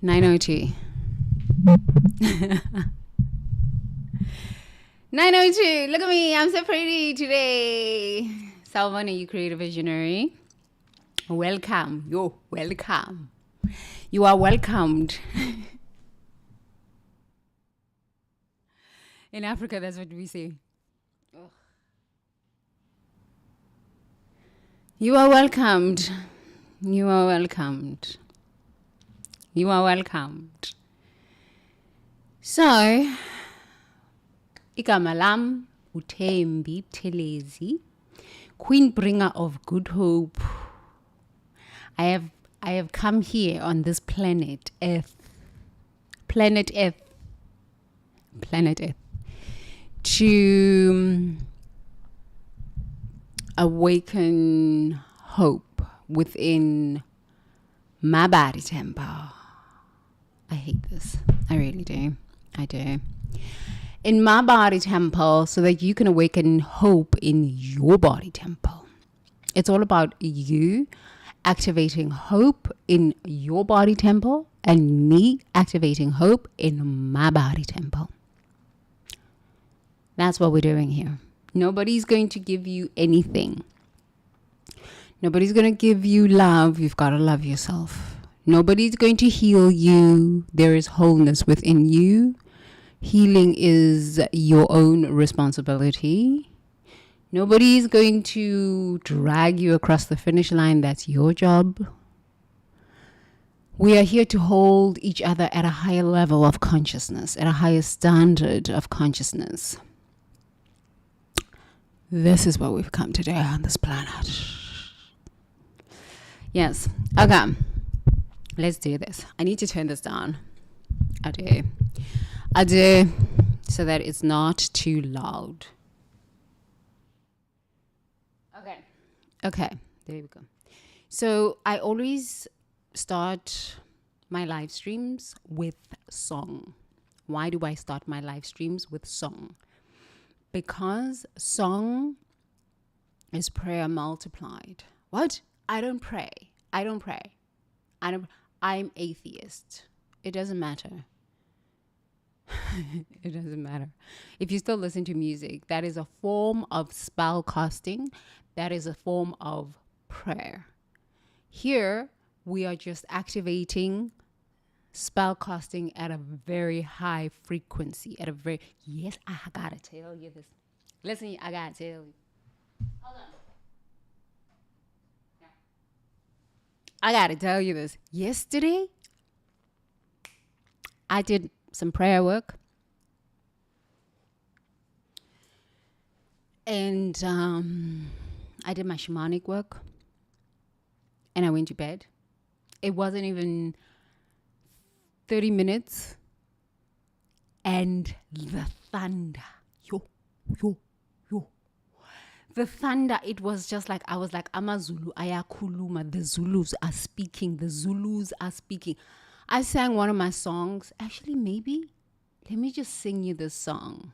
902. 902. Look at me. I'm so pretty today. Salvana, you create a visionary. Welcome. Yo, welcome. You are welcomed. In Africa, that's what we say. Ugh. You are welcomed. You are welcomed. You are welcomed. So, igama lam uThembi Buthelezi, Queen Bringer of Good Hope. I have come here on this planet Earth, to awaken hope within my body temple. I hate this. I really do. I do. In my body temple, so that you can awaken hope in your body temple. It's all about you activating hope in your body temple and me activating hope in my body temple. That's what we're doing here. Nobody's going to give you anything. Nobody's going to give you love. You've got to love yourself. Nobody's going to heal you. There is wholeness within you. Healing is your own responsibility. Nobody is going to drag you across the finish line. That's your job. We are here to hold each other at a higher level of consciousness, at a higher standard of consciousness. This is what we've come to do on this planet. Yes. Okay. Let's do this. I need to turn this down. I do. So that it's not too loud. Okay. There we go. So I always start my live streams with song. Why do I start my live streams with song? Because song is prayer multiplied. What? I don't pray. I'm atheist. It doesn't matter. It doesn't matter. If you still listen to music, that is a form of spell casting. That is a form of prayer. Here, we are just activating spell casting at a very high frequency. Yes, I gotta tell you this. Listen, I gotta tell you. Hold on. I gotta tell you this. Yesterday, I did some prayer work. And I did my shamanic work. And I went to bed. It wasn't even 30 minutes. And the thunder. Yo. The thunder, it was just like, I was like, Amazulu, Ayakuluma, the Zulus are speaking. I sang one of my songs. Actually, maybe, let me just sing you this song.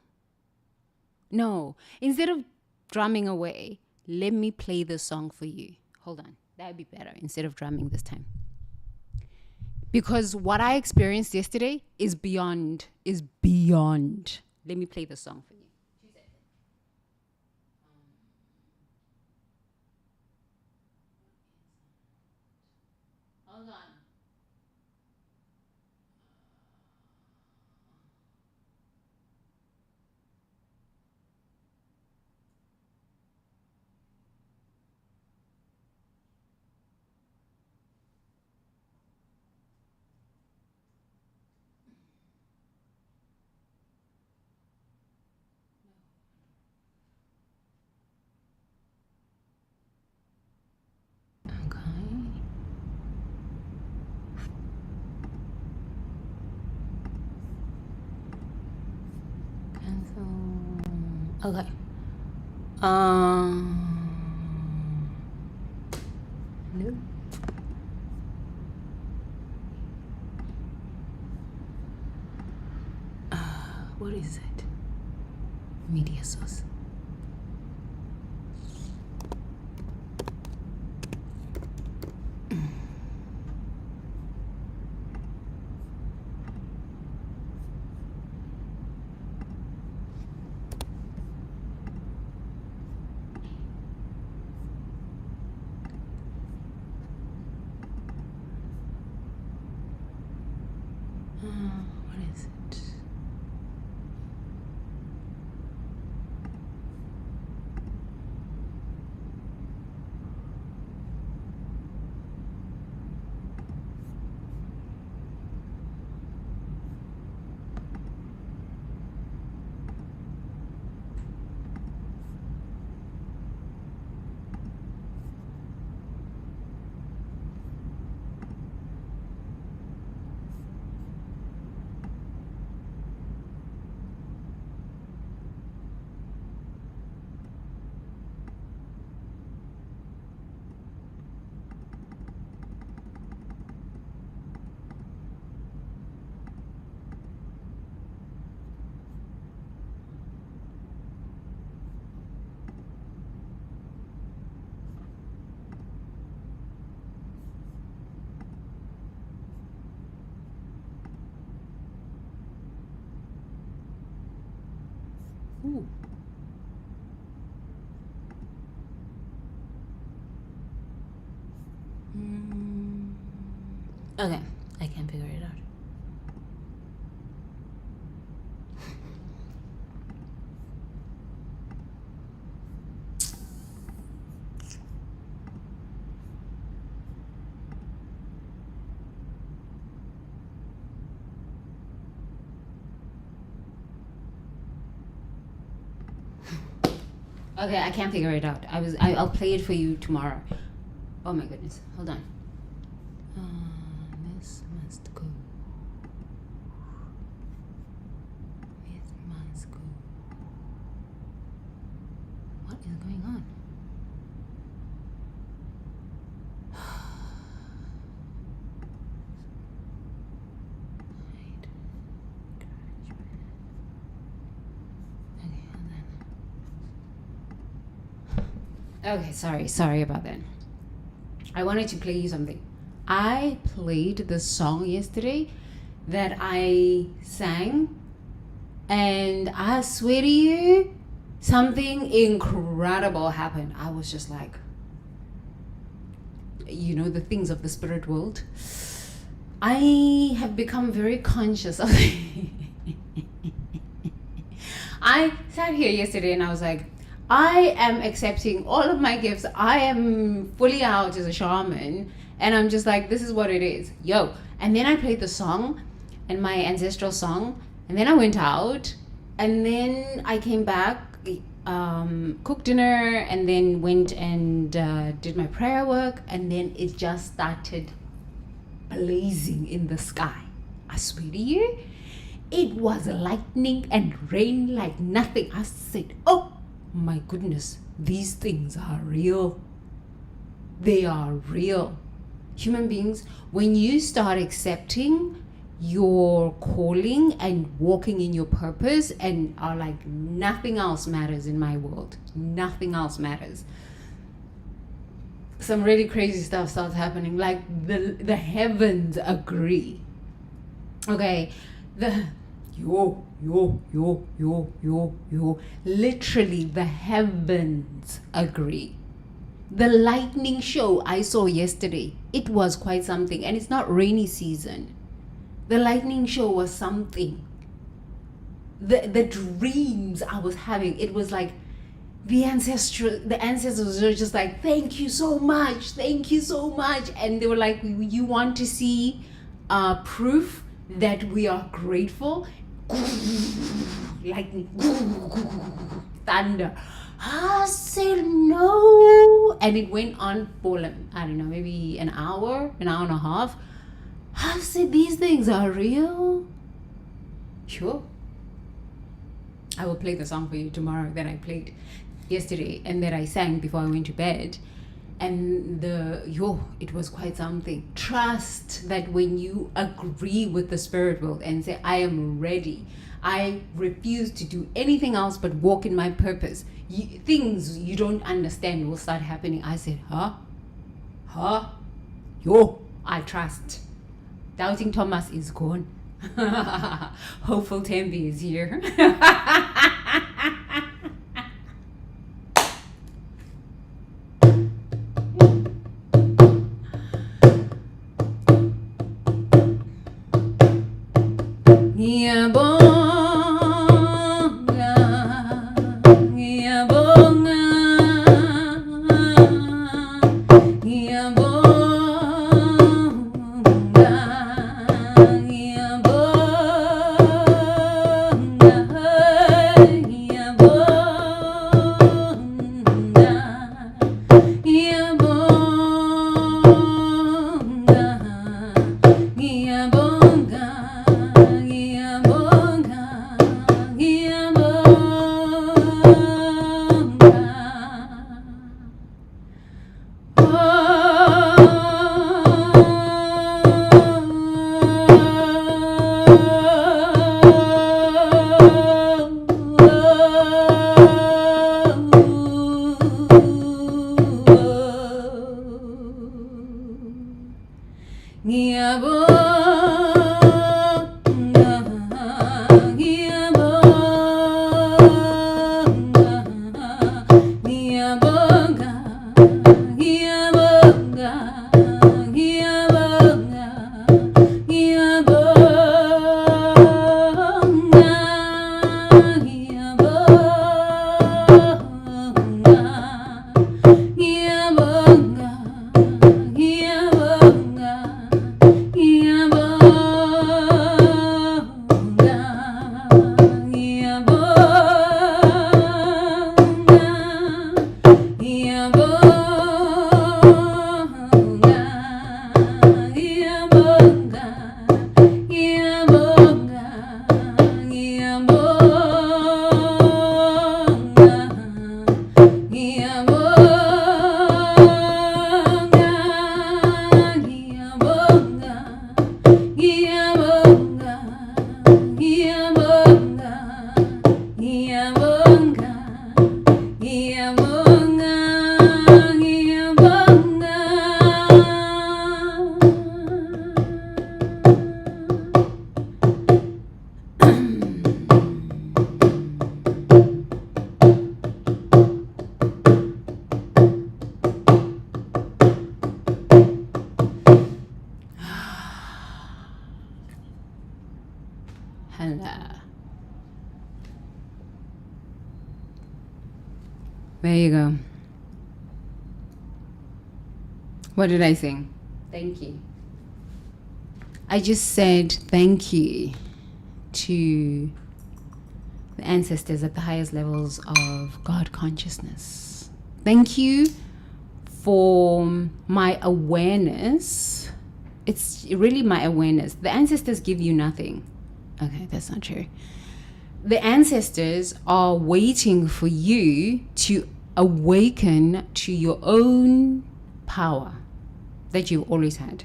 No, instead of drumming away, let me play this song for you. Hold on, that would be better instead of drumming this time. Because what I experienced yesterday is beyond. Let me play the song for you. Hold on. Okay. No. What is it? Media source. What is it? Ooh. Okay, I can't figure it out. Okay, I can't figure it out. I'll play it for you tomorrow. Oh my goodness. Hold on. This must go. This must go. What is going on? Okay, sorry about that. I wanted to play you something. I played the song yesterday that I sang, and I swear to you, something incredible happened. I was just like, the things of the spirit world. I have become very conscious of I sat here yesterday and I was like, I am accepting all of my gifts. I am fully out as a shaman. And I'm just like, this is what it is. Yo. And then I played the song and my ancestral song. And then I went out. And then I came back, cooked dinner, and then went and did my prayer work. And then it just started blazing in the sky. I swear to you, it was lightning and rain like nothing. I said, oh my goodness, these things are real. They are real. Human beings, when you start accepting your calling and walking in your purpose and are like, nothing else matters in my world, nothing else matters, some really crazy stuff starts happening. Like the heavens agree. Okay, yo. Literally, the heavens agree. The lightning show I saw yesterday, it was quite something. And it's not rainy season. The lightning show was something. The dreams I was having, it was like the ancestors were just like, thank you so much. And they were like, you want to see proof that we are grateful? Lightning, thunder. I said no, and it went on for I don't know, maybe an hour and a half. I said, these things are real. Sure, I will play the song for you tomorrow that I played yesterday and that I sang before I went to bed. And it was quite something. Trust that when you agree with the spirit world and say, I am ready, I refuse to do anything else but walk in my purpose, things you don't understand will start happening. I said, I trust. Doubting Thomas is gone. Hopeful Tembi is here. There you go. What did I sing? Thank you. I just said thank you to the ancestors at the highest levels of God consciousness. Thank you for my awareness. It's really my awareness. The ancestors give you nothing. Okay, that's not true. The ancestors are waiting for you to awaken to your own power that you've always had.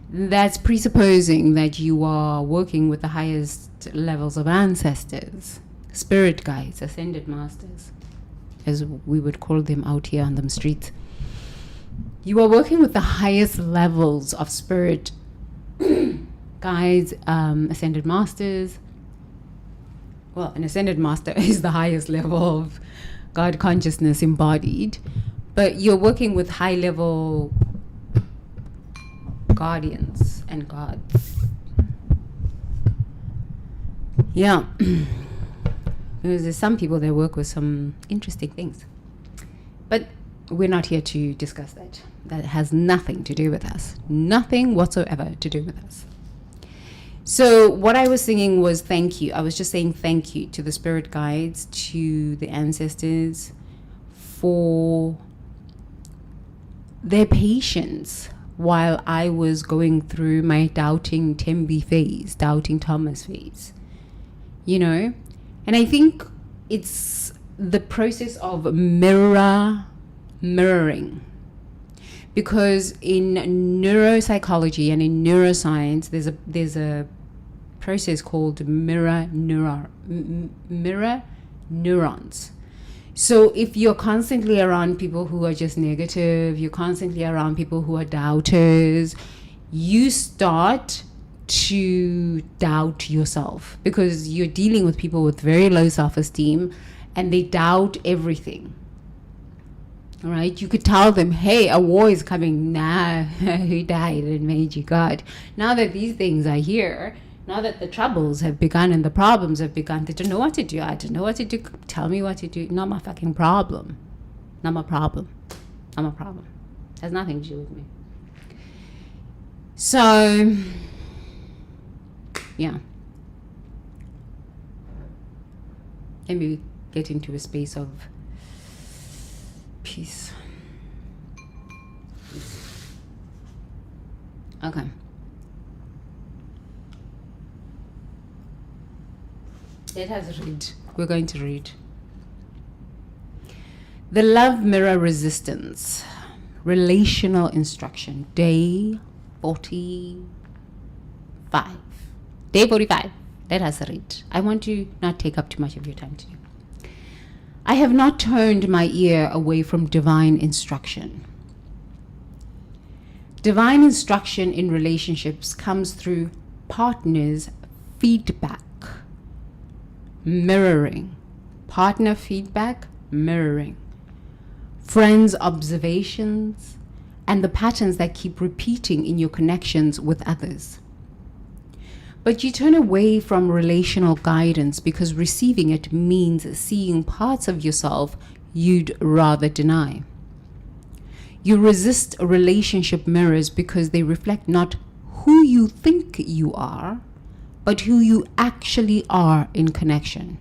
That's presupposing that you are working with the highest levels of ancestors, spirit guides, ascended masters, as we would call them out here on the streets. You are working with the highest levels of spirit guides, ascended masters. Well, an ascended master is the highest level of God consciousness embodied, but you're working with high level guardians and gods. Yeah. Because there's some people that work with some interesting things. But we're not here to discuss that. That has nothing to do with us. Nothing whatsoever to do with us. So what I was singing was thank you. I was just saying thank you to the spirit guides, to the ancestors for their patience while I was going through my doubting Tembi phase, doubting Thomas phase, you know? And I think it's the process of mirroring. Because in neuropsychology and in neuroscience, there's a process called mirror neurons. So if you're constantly around people who are just negative, you're constantly around people who are doubters, you start to doubt yourself because you're dealing with people with very low self-esteem and they doubt everything. All right, you could tell them, hey, a war is coming. Nah, who died and made you God? Now that these things are here, now that the troubles have begun and the problems have begun, they don't know what to do. I don't know what to do. Tell me what to do. Not my fucking problem. Not my problem. Not my problem. Has nothing to do with me. So, yeah. Let me get into a space of peace. Okay. Let us read. We're going to read. The Love Mirror Resistance. Relational Instruction. Day 45. Day 45. Let us read. I want to not take up too much of your time today. I have not turned my ear away from divine instruction. Divine instruction in relationships comes through partners' feedback, mirroring. Partner feedback, mirroring. Friends' observations, and the patterns that keep repeating in your connections with others. But you turn away from relational guidance because receiving it means seeing parts of yourself you'd rather deny. You resist relationship mirrors because they reflect not who you think you are, but who you actually are in connection.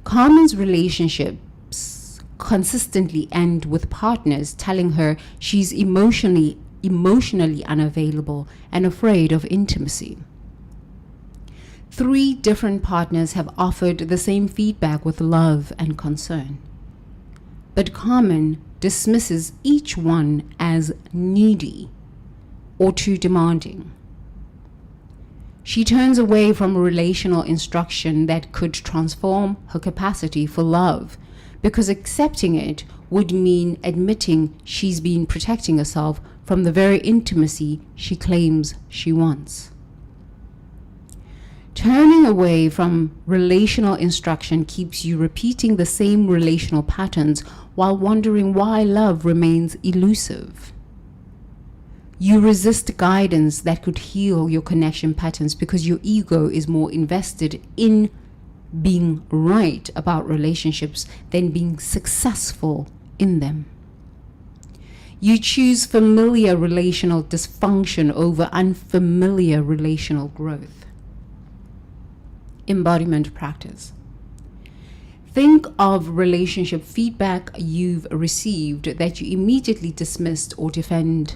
Carmen's relationships consistently end with partners telling her she's emotionally unavailable and afraid of intimacy. 3 different partners have offered the same feedback with love and concern. But Carmen dismisses each one as needy or too demanding. She turns away from relational instruction that could transform her capacity for love because accepting it would mean admitting she's been protecting herself from the very intimacy she claims she wants. Turning away from relational instruction keeps you repeating the same relational patterns while wondering why love remains elusive. You resist guidance that could heal your connection patterns because your ego is more invested in being right about relationships than being successful in them. You choose familiar relational dysfunction over unfamiliar relational growth. Embodiment practice. Think of relationship feedback you've received that you immediately dismissed or defended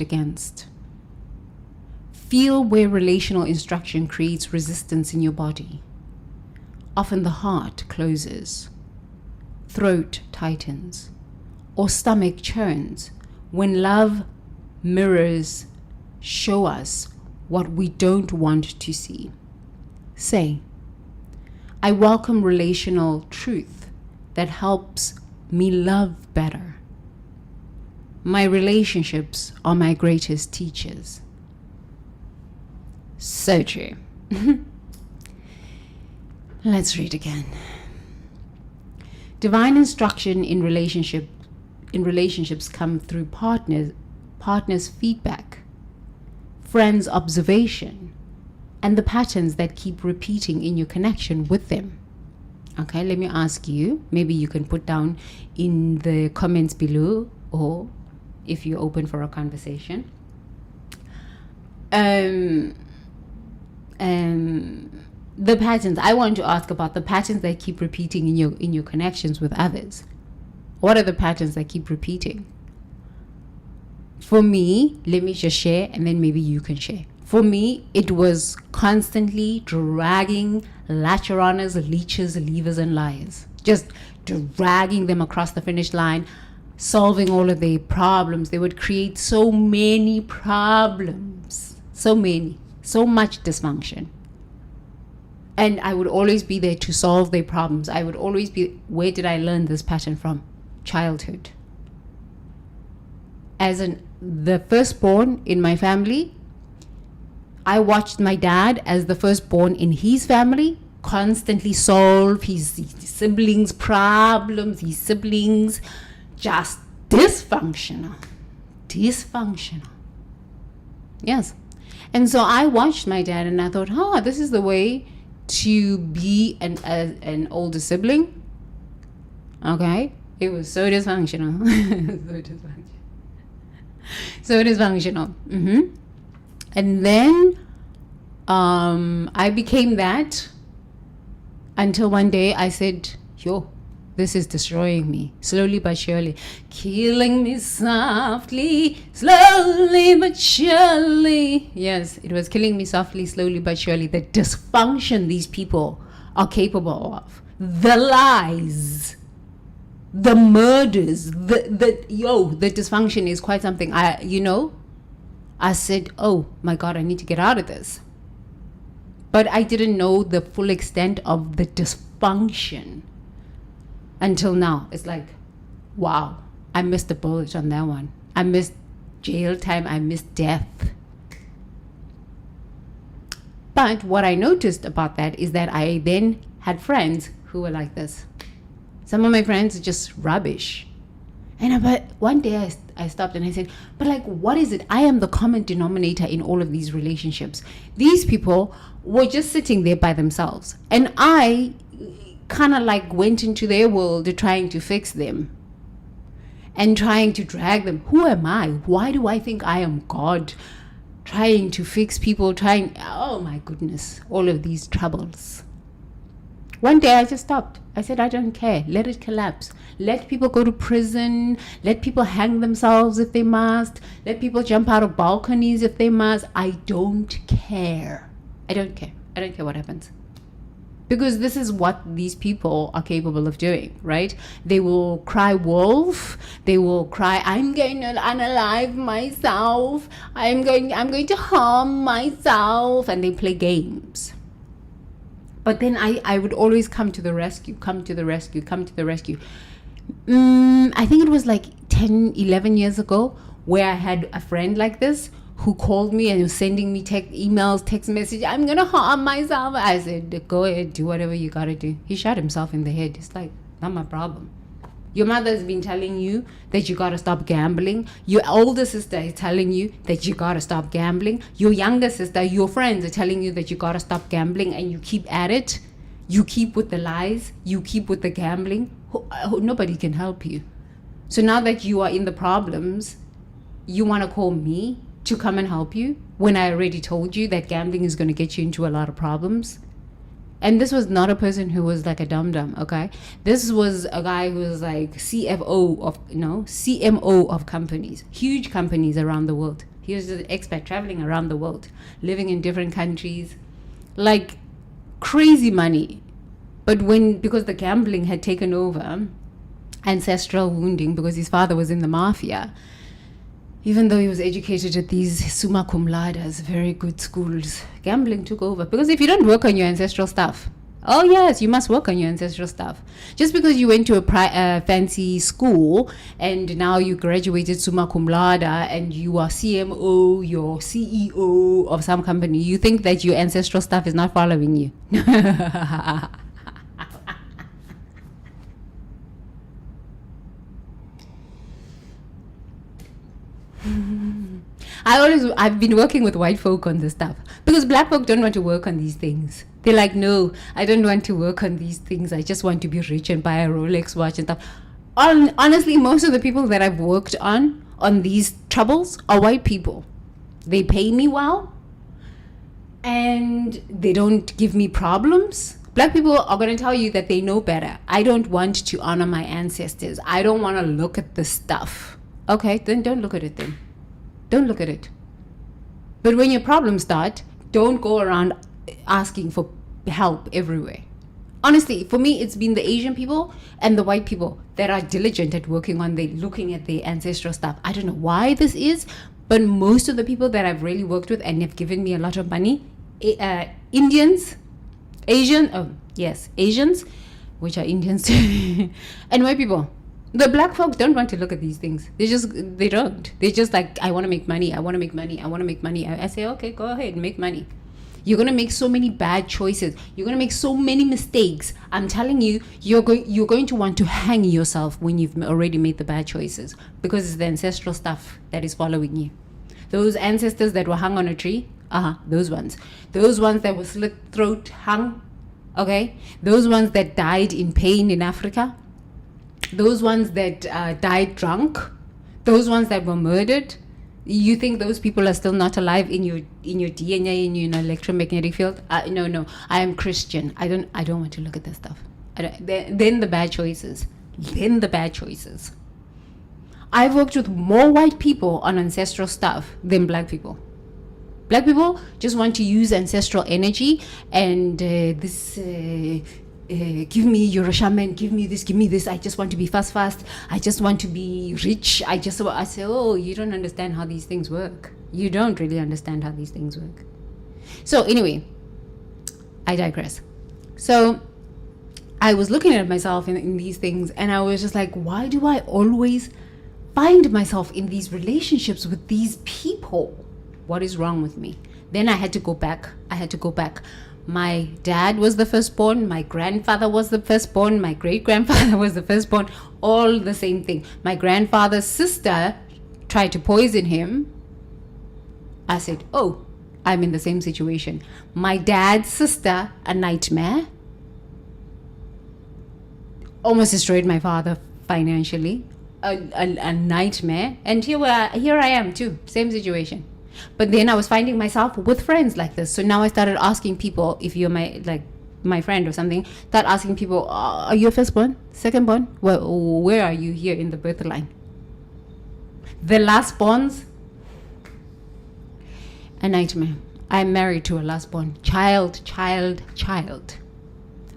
against. Feel where relational instruction creates resistance in your body. Often the heart closes, throat tightens, or stomach churns when love mirrors show us what we don't want to see. Say, I welcome relational truth that helps me love better. My relationships are my greatest teachers. So true. Let's read again. Divine instruction in relationships come through partners' feedback, friends' observation, and the patterns that keep repeating in your connection with them. Okay, let me ask you, maybe you can put down in the comments below, or if you're open for a conversation. The patterns, I want to ask about the patterns that keep repeating in your connections with others. What are the patterns that keep repeating? For me, let me just share and then maybe you can share. For me, it was constantly dragging latcheroners, leeches, leavers, and liars. Just dragging them across the finish line, solving all of their problems. They would create so many problems. So much dysfunction. And I would always be there to solve their problems. I would always be, where did I learn this pattern from? Childhood. As the firstborn in my family, I watched my dad as the firstborn in his family constantly solve his siblings' problems, his siblings just dysfunctional. Yes. And so I watched my dad and I thought, this is the way to be an older sibling. Okay. It was so dysfunctional. So dysfunctional. And then I became that until one day I said, this is destroying me, slowly but surely, killing me softly, slowly but surely. Yes, it was killing me softly, slowly but surely. The dysfunction these people are capable of, the lies, the murders, the dysfunction is quite something. I said, oh my God, I need to get out of this. But I didn't know the full extent of the dysfunction until now. It's like, wow, I missed the bullet on that one. I missed jail time. I missed death. But what I noticed about that is that I then had friends who were like this. Some of my friends are just rubbish. But one day I stopped and I said, but like, what is it? I am the common denominator in all of these relationships. These people were just sitting there by themselves. And I kind of like went into their world trying to fix them and trying to drag them. Who am I? Why do I think I am God? Trying to fix people, oh my goodness, all of these troubles. One day I just stopped. I said, I don't care. Let it collapse. Let people go to prison. Let people hang themselves if they must. Let people jump out of balconies if they must. I don't care. I don't care. I don't care what happens. Because this is what these people are capable of doing, right? They will cry wolf. They will cry, I'm going to unalive myself. I'm going to harm myself. And they play games. But then I would always come to the rescue. I think it was like 10, 11 years ago where I had a friend like this who called me and was sending me text message. I'm going to harm myself. I said, go ahead, do whatever you got to do. He shot himself in the head. It's like, not my problem. Your mother's been telling you that you got to stop gambling. Your older sister is telling you that you got to stop gambling. Your younger sister, your friends are telling you that you got to stop gambling, and you keep at it. You keep with the lies. You keep with the gambling. Nobody can help you. So now that you are in the problems, you want to call me to come and help you when I already told you that gambling is going to get you into a lot of problems. And this was not a person who was like a dum-dum, okay? This was a guy who was like CMO of companies, huge companies around the world. He was an expat traveling around the world, living in different countries, like crazy money. But because the gambling had taken over, ancestral wounding, because his father was in the mafia, even though he was educated at these summa cum laudes, very good schools, gambling took over. Because if you don't work on your ancestral stuff, oh yes, you must work on your ancestral stuff. Just because you went to a fancy school and now you graduated summa cum laude and you are CMO, you're CEO of some company, you think that your ancestral stuff is not following you. I've been working with white folk on this stuff because black folk don't want to work on these things. They're like, no, I don't want to work on these things. I just want to be rich and buy a Rolex watch and stuff. Honestly, most of the people that I've worked on these troubles are white people. They pay me well and they don't give me problems. Black people are going to tell you that they know better. I don't want to honor my ancestors. I don't want to look at this stuff. Okay, then don't look at it then. Don't look at it. But when your problems start, don't go around asking for help everywhere. Honestly, for me, it's been the Asian people and the white people that are diligent at working on looking at their ancestral stuff. I don't know why this is, but most of the people that I've really worked with and have given me a lot of money, Asians, which are Indians, and white people. The black folks don't want to look at these things. They don't. They're just like, I want to make money. I say, okay, go ahead and make money. You're going to make so many bad choices. You're going to make so many mistakes. I'm telling you, you're going to want to hang yourself when you've already made the bad choices, because it's the ancestral stuff that is following you. Those ancestors that were hung on a tree, those ones that were slit throat hung, okay? Those ones that died in pain in Africa, those ones that died drunk, those ones that were murdered. You think those people are still not alive in your DNA, in your electromagnetic field? No. I am Christian. I don't want to look at that stuff. Then the bad choices. I've worked with more white people on ancestral stuff than black people. Black people just want to use ancestral energy and give me, you're a shaman, give me this, I just want to be fast, I just want to be rich, I say, oh, you don't understand how these things work. You don't really understand how these things work. So anyway, I digress. So I was looking at myself in these things and I was just like, why do I always find myself in these relationships with these people. What is wrong with me? Then I had to go back. My dad was the firstborn. My grandfather was the firstborn. My great-grandfather was the firstborn. All the same thing. My grandfather's sister tried to poison him. I said, oh, I'm in the same situation. My dad's sister, a nightmare, almost destroyed my father financially. A nightmare. And here I am too. Same situation. But then I was finding myself with friends like this. So now I started asking people, if you're my friend or something, start asking people, are you a firstborn? Secondborn? Well, where are you here in the birth line? The lastborns, a nightmare. I'm married to a lastborn. Child.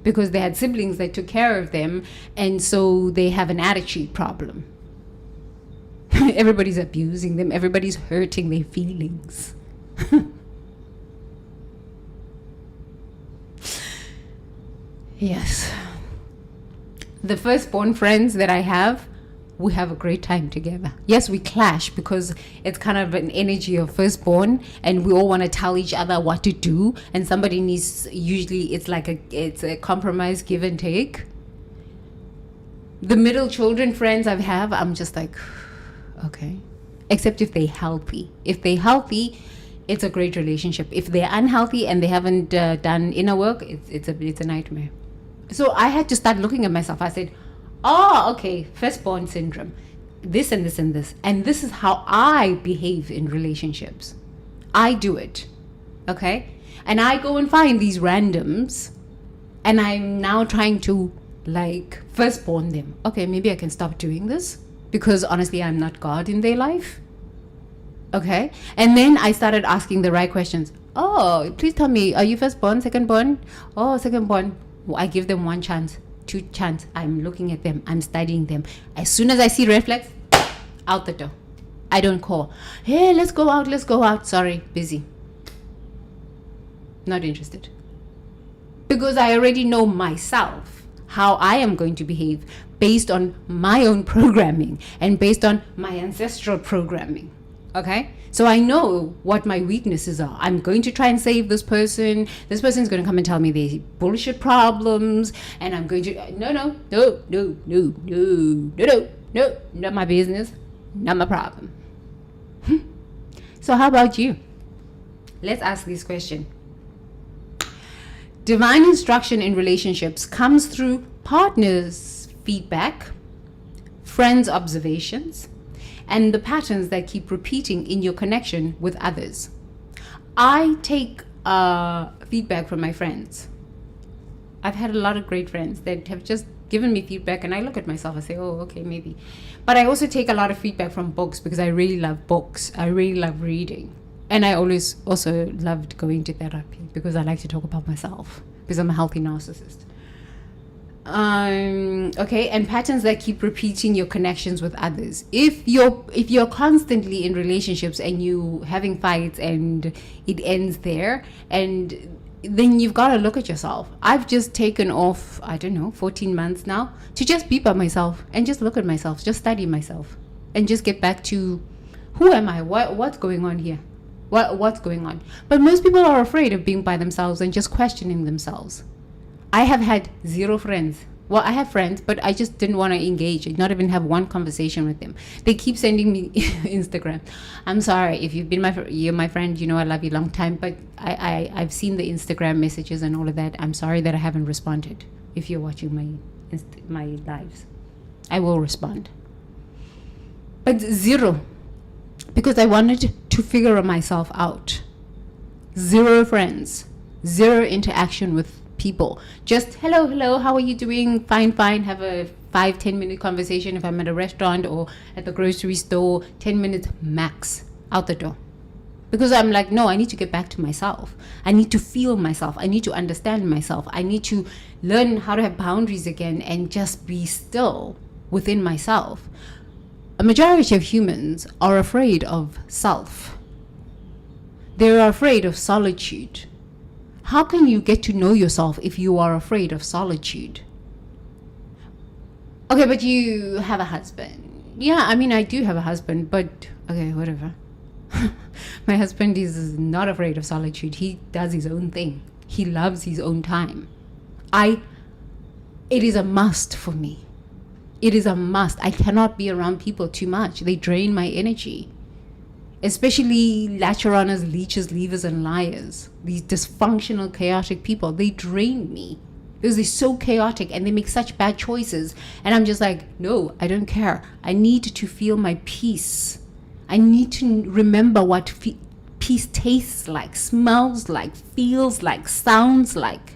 Because they had siblings that took care of them, and so they have an attitude problem. Everybody's abusing them. Everybody's hurting their feelings. Yes. The firstborn friends that I have, we have a great time together. Yes, we clash because it's kind of an energy of firstborn, and we all want to tell each other what to do, and somebody needs, usually it's a compromise, give and take. The middle children friends I have, I'm just like, okay. Except if they're healthy. If they're healthy, it's a great relationship. If they're unhealthy and they haven't done inner work, it's a nightmare. So I had to start looking at myself. I said, oh, okay, firstborn syndrome, this and this and this. And this is how I behave in relationships. I do it, okay? And I go and find these randoms, and I'm now trying to firstborn them. Okay, maybe I can stop doing this because honestly, I'm not God in their life. Okay? And then I started asking the right questions. Oh, please tell me, are you firstborn, secondborn? Oh, secondborn. I give them 1 chance. 2 chance. I'm looking at them. I'm studying them. As soon as I see red flags, out the door. I don't call. Hey, let's go out. Sorry, busy. Not interested. Because I already know myself, how I am going to behave based on my own programming and based on my ancestral programming. Okay? So I know what my weaknesses are. I'm going to try and save this person. This person's going to come and tell me their bullshit problems. And I'm going to, no, not my business, not my problem. So how about you? Let's ask this question. Divine instruction in relationships comes through partners' feedback, friends' observations, and the patterns that keep repeating in your connection with others. I take feedback from my friends. I've had a lot of great friends that have just given me feedback, and I look at myself and say, oh, okay, maybe. But I also take a lot of feedback from books because I really love books. I really love reading. And I always also loved going to therapy because I like to talk about myself because I'm a healthy narcissist. Okay, and patterns that keep repeating your connections with others. If you're constantly in relationships and you having fights and it ends there, and then you've got to look at yourself. I've just taken off, 14 months now to just be by myself and just look at myself, just study myself, and just get back to who am I? What's going on here? What's going on? But most people are afraid of being by themselves and just questioning themselves. I have had 0 friends. Well, I have friends, but I just didn't want to engage, not even have one conversation with them. They keep sending me Instagram. I'm sorry if you've been you're my friend. You know I love you long time, but I've seen the Instagram messages and all of that. I'm sorry that I haven't responded. If you're watching my lives, I will respond. But 0, because I wanted to figure myself out. 0 friends, 0 interaction with people. Just hello, how are you doing? Fine, have a 5-10 minute conversation if I'm at a restaurant or at the grocery store. 10 minutes max, out the door. Because I'm like, no, I need to get back to myself. I need to feel myself. I need to understand myself. I need to learn how to have boundaries again and just be still within myself. A majority of humans are afraid of self. They're afraid of solitude. How can you get to know yourself if you are afraid of solitude? Okay, but you have a husband, Yeah, I mean, I do have a husband, but okay, whatever. My husband is not afraid of solitude. He does his own thing. He loves his own time. It is a must for me. It is a must. I cannot be around people too much. They drain my energy. Especially latcheroners, leeches, leavers, and liars. These dysfunctional, chaotic people, they drain me. Because they're so chaotic and they make such bad choices. And I'm just like, no, I don't care. I need to feel my peace. I need to remember what peace tastes like, smells like, feels like, sounds like.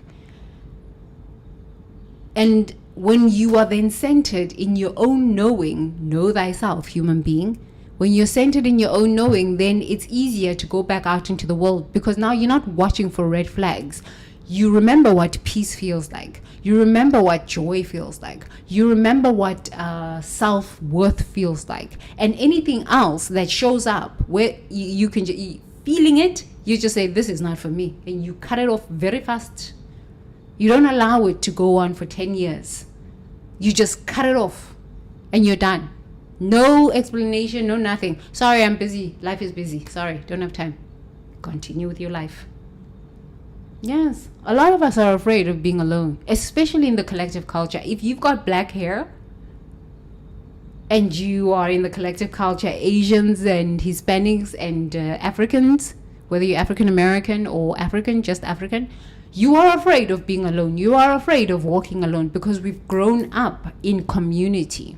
And when you are then centered in your own knowing, know thyself, human being. When you're centered in your own knowing, then it's easier to go back out into the world, because now you're not watching for red flags. You remember what peace feels like. You remember what joy feels like. You remember what self-worth feels like. And anything else that shows up where you can, feeling it, you just say, this is not for me. And you cut it off very fast. You don't allow it to go on for 10 years. You just cut it off and you're done. No explanation, no nothing. Sorry, I'm busy. Life is busy. Sorry, don't have time. Continue with your life. Yes, a lot of us are afraid of being alone, especially in the collective culture. If you've got black hair and you are in the collective culture, Asians and Hispanics and Africans, whether you're African American or African, just African, you are afraid of being alone. You are afraid of walking alone, because we've grown up in community.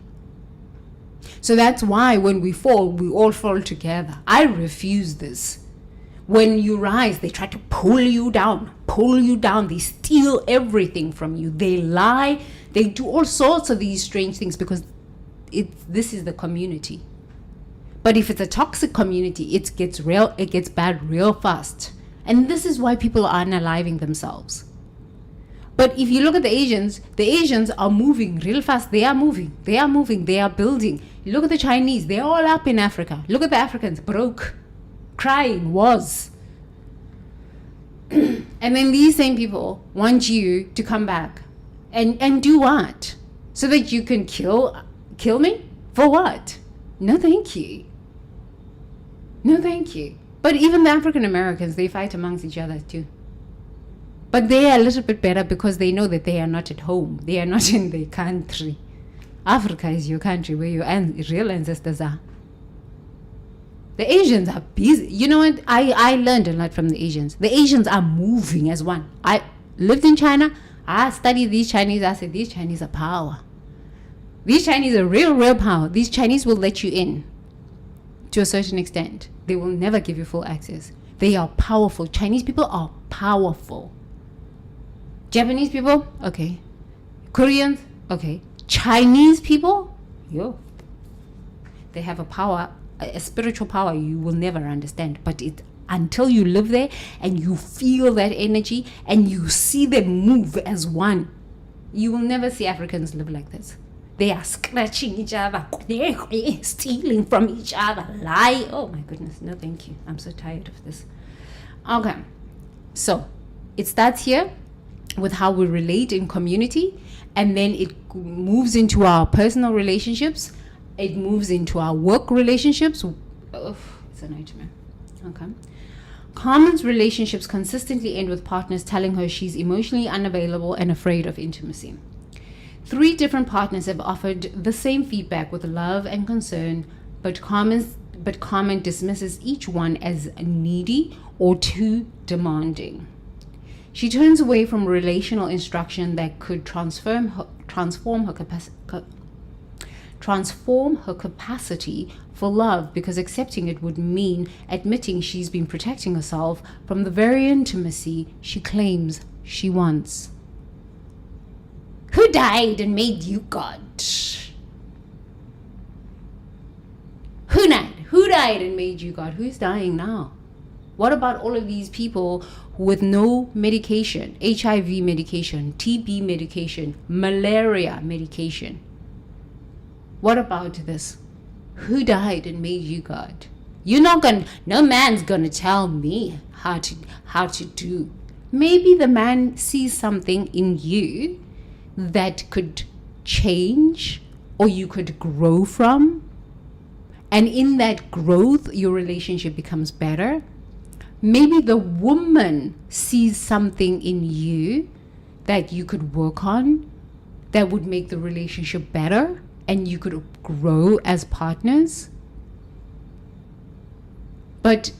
So that's why when we fall, we all fall together. I refuse this. When you rise, they try to pull you down. They steal everything from you. They lie. They do all sorts of these strange things, because this is the community. But if it's a toxic community, it gets bad real fast. And this is why people are unaliving themselves. But if you look at the Asians are moving real fast. They are moving. They are building. You look at the Chinese, they're all up in Africa. Look at the Africans, broke, crying, was. And then these same people want you to come back and do what? So that you can kill me? For what? No, thank you. No, thank you. But even the African Americans, they fight amongst each other too. But they are a little bit better, because they know that they are not at home. They are not in their country. Africa is your country, where your real ancestors are. The Asians are busy. You know what? I learned a lot from the Asians. The Asians are moving as one. I lived in China. I studied these Chinese. I said, these Chinese are power. These Chinese are real power. These Chinese will let you in to a certain extent. They will never give you full access. They are powerful. Chinese people are powerful. Japanese people, okay. Koreans, okay. Chinese people, they have a power, a spiritual power you will never understand. But until you live there and you feel that energy and you see them move as one, you will never see Africans live like this. They are scratching each other, stealing from each other, lie. Oh my goodness, no thank you. I'm so tired of this. Okay, so it starts here with how we relate in community, and then it moves into our personal relationships. It moves into our work relationships. It's a nightmare. Okay. Carmen's relationships consistently end with partners telling her she's emotionally unavailable and afraid of intimacy. 3 different partners have offered the same feedback with love and concern, but Carmen dismisses each one as needy or too demanding. She turns away from relational instruction that could transform her capacity for love, because accepting it would mean admitting she's been protecting herself from the very intimacy she claims she wants. Who died and made you God? Who died and made you God? Who's dying now? What about all of these people with no medication, HIV medication, TB medication, malaria medication? What about this? Who died and made you God? No man's gonna tell me how to do. Maybe the man sees something in you that could change or you could grow from. And in that growth, your relationship becomes better. Maybe the woman sees something in you that you could work on that would make the relationship better and you could grow as partners. But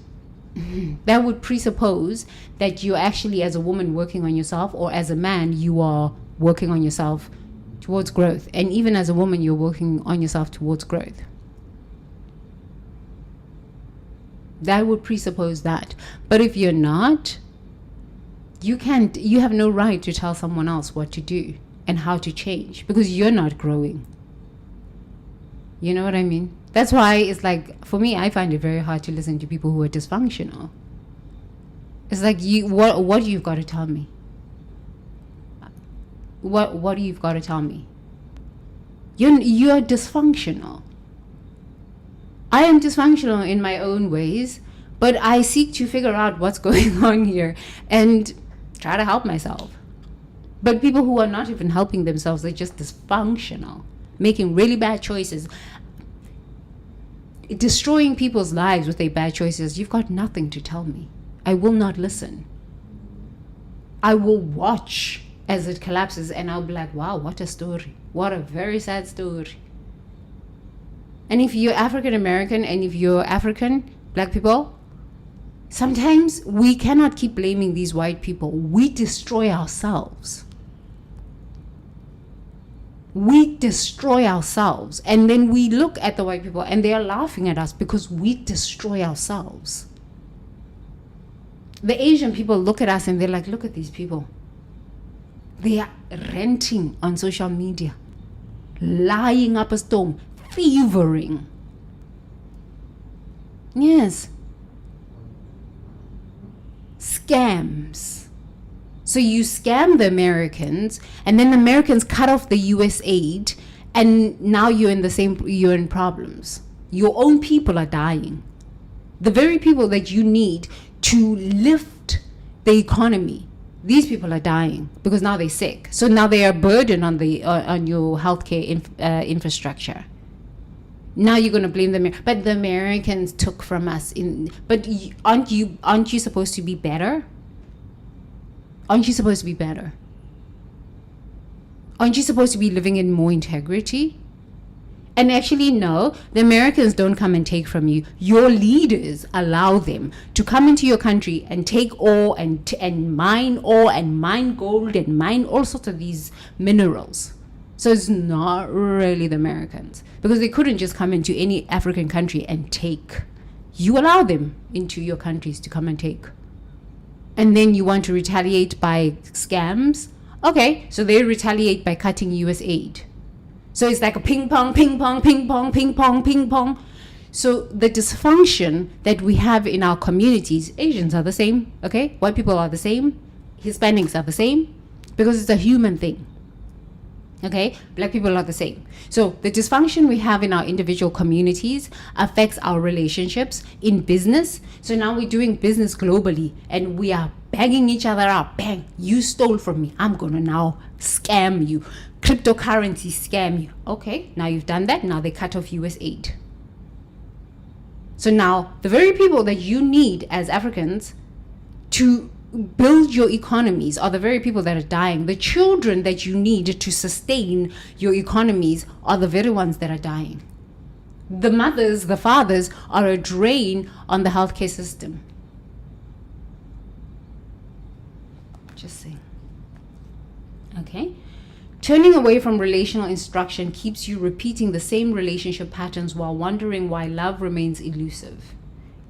that would presuppose that you're actually, as a woman, working on yourself, or as a man, you are working on yourself towards growth. And even as a woman, you're working on yourself towards growth. That would presuppose that. But if you're not, you have no right to tell someone else what to do and how to change, because you're not growing. You know what I mean? That's why it's like, for me, I find it very hard to listen to people who are dysfunctional. It's like, what you've got to tell me? What you've got to tell me? You're dysfunctional. I am dysfunctional in my own ways, but I seek to figure out what's going on here and try to help myself. But people who are not even helping themselves, they're just dysfunctional, making really bad choices, destroying people's lives with their bad choices. You've got nothing to tell me. I will not listen. I will watch as it collapses, and I'll be like, wow, what a story. What a very sad story. And if you're African American and if you're African, black people, sometimes we cannot keep blaming these white people. We destroy ourselves. We destroy ourselves. And then we look at the white people and they are laughing at us because we destroy ourselves. The Asian people look at us and they're like, look at these people. They are ranting on social media, lying up a storm, thieving. Yes. Scams. So you scam the Americans, and then the Americans cut off the US aid, and now you're in problems. Your own people are dying. The very people that you need to lift the economy, these people are dying because now they're sick. So now they are a burden on your healthcare infrastructure. Now you're going to blame them, but the Americans took from us. But aren't you supposed to be better? Aren't you supposed to be better? Aren't you supposed to be living in more integrity? And actually, no, the Americans don't come and take from you. Your leaders allow them to come into your country and take ore and mine gold and mine all sorts of these minerals. So it's not really the Americans, because they couldn't just come into any African country and take. You allow them into your countries to come and take. And then you want to retaliate by scams? Okay, so they retaliate by cutting US aid. So it's like a ping pong, ping pong, ping pong, ping pong, ping pong. So the dysfunction that we have in our communities, Asians are the same, okay? White people are the same. Hispanics are the same, because it's a human thing. Okay, black people are the same. So the dysfunction we have in our individual communities affects our relationships in business. So now we're doing business globally and we are banging each other up. Bang, you stole from me. I'm going to now scam you. Cryptocurrency scam you. Okay, now you've done that. Now they cut off US aid. So now the very people that you need as Africans to build your economies are the very people that are dying. The children that you need to sustain your economies are the very ones that are dying. The mothers, the fathers are a drain on the healthcare system. Just saying. Okay. Turning away from relational instruction keeps you repeating the same relationship patterns while wondering why love remains elusive.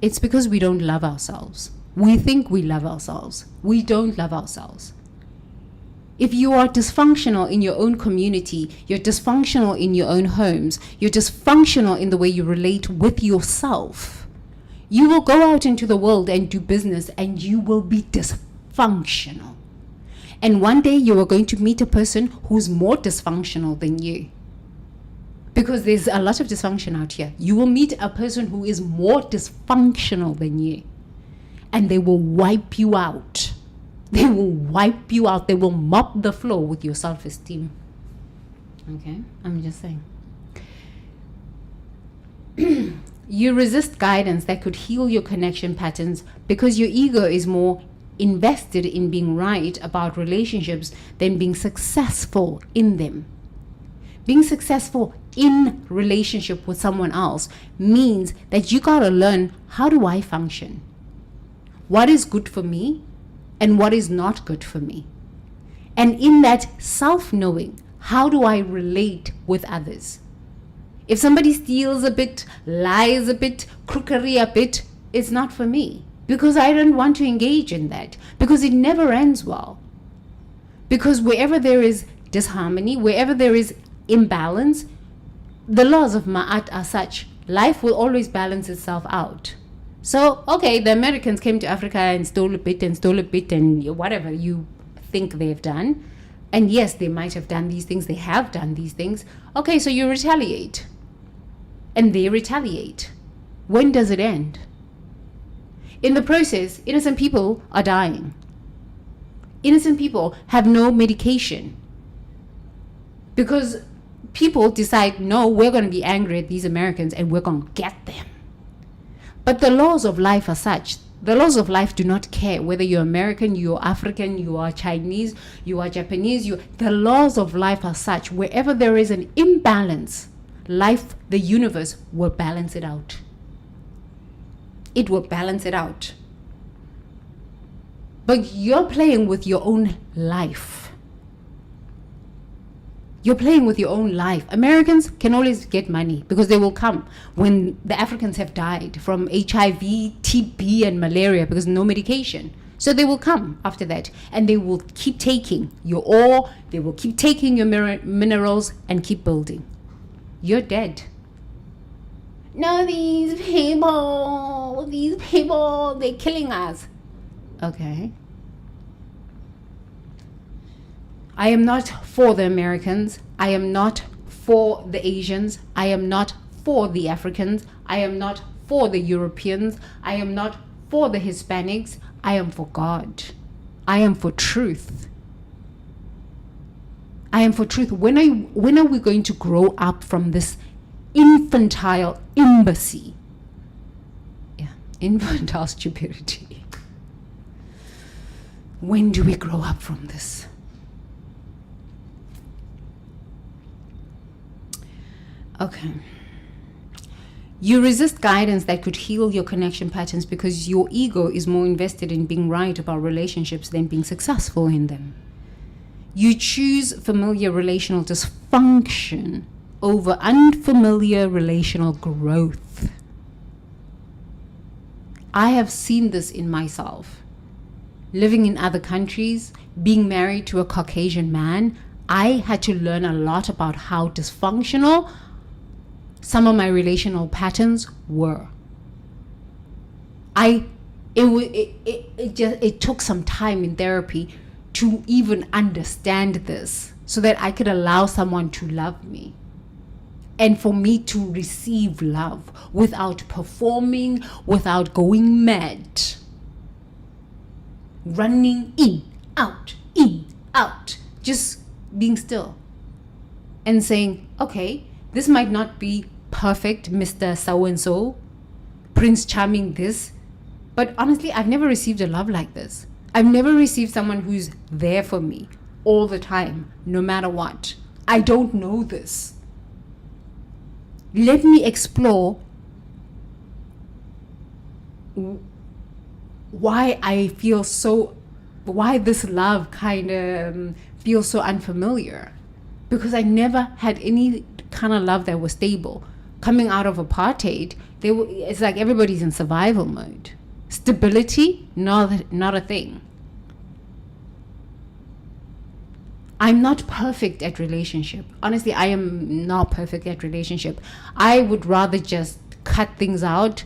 It's because we don't love ourselves. We think we love ourselves. We don't love ourselves. If you are dysfunctional in your own community, you're dysfunctional in your own homes, you're dysfunctional in the way you relate with yourself, you will go out into the world and do business and you will be dysfunctional. And one day you are going to meet a person who's more dysfunctional than you. Because there's a lot of dysfunction out here. You will meet a person who is more dysfunctional than you. And they will wipe you out. They will wipe you out. They will mop the floor with your self-esteem. Okay? I'm just saying. You resist guidance that could heal your connection patterns because your ego is more invested in being right about relationships than being successful in them. Being successful in relationship with someone else means that you gotta learn, how do I function? What is good for me and what is not good for me? And in that self-knowing, how do I relate with others? If somebody steals a bit, lies a bit, crookery a bit, it's not for me. Because I don't want to engage in that. Because it never ends well. Because wherever there is disharmony, wherever there is imbalance, the laws of Ma'at are such, life will always balance itself out. So, okay, the Americans came to Africa and stole a bit and whatever you think they've done. And yes, they might have done these things. They have done these things. Okay, so you retaliate. And they retaliate. When does it end? In the process, innocent people are dying. Innocent people have no medication. Because people decide, no, we're going to be angry at these Americans and we're going to get them. But the laws of life are such. The laws of life do not care whether you're American, you're African, you are Chinese, you are Japanese. The laws of life are such. Wherever there is an imbalance, life, the universe, will balance it out. It will balance it out. But you're playing with your own life. You're playing with your own life. Americans can always get money because they will come when the Africans have died from HIV, TB, and malaria because no medication. So they will come after that and they will keep taking your ore, they will keep taking your minerals and keep building. You're dead. No, these people, they're killing us. Okay. I am not for the Americans. I am not for the Asians. I am not for the Africans. I am not for the Europeans. I am not for the Hispanics. I am for God. I am for truth. I am for truth. When are we going to grow up from this infantile imbecile? Yeah, infantile stupidity. When do we grow up from this? Okay. You resist guidance that could heal your connection patterns because your ego is more invested in being right about relationships than being successful in them. You choose familiar relational dysfunction over unfamiliar relational growth. I have seen this in myself. Living in other countries, being married to a Caucasian man, I had to learn a lot about how dysfunctional some of my relational patterns were. It took some time in therapy to even understand this so that I could allow someone to love me and for me to receive love without performing, without going mad, running in, out, just being still and saying, okay, this might not be perfect, Mr. So-and-so, Prince Charming this, but honestly, I've never received a love like this. I've never received someone who's there for me all the time, no matter what. I don't know this. Let me explore why this love kind of feels so unfamiliar. Because I never had any kind of love that was stable. Coming out of apartheid, it's like everybody's in survival mode. Stability, not a thing. I'm not perfect at relationship. Honestly, I am not perfect at relationship. I would rather just cut things out.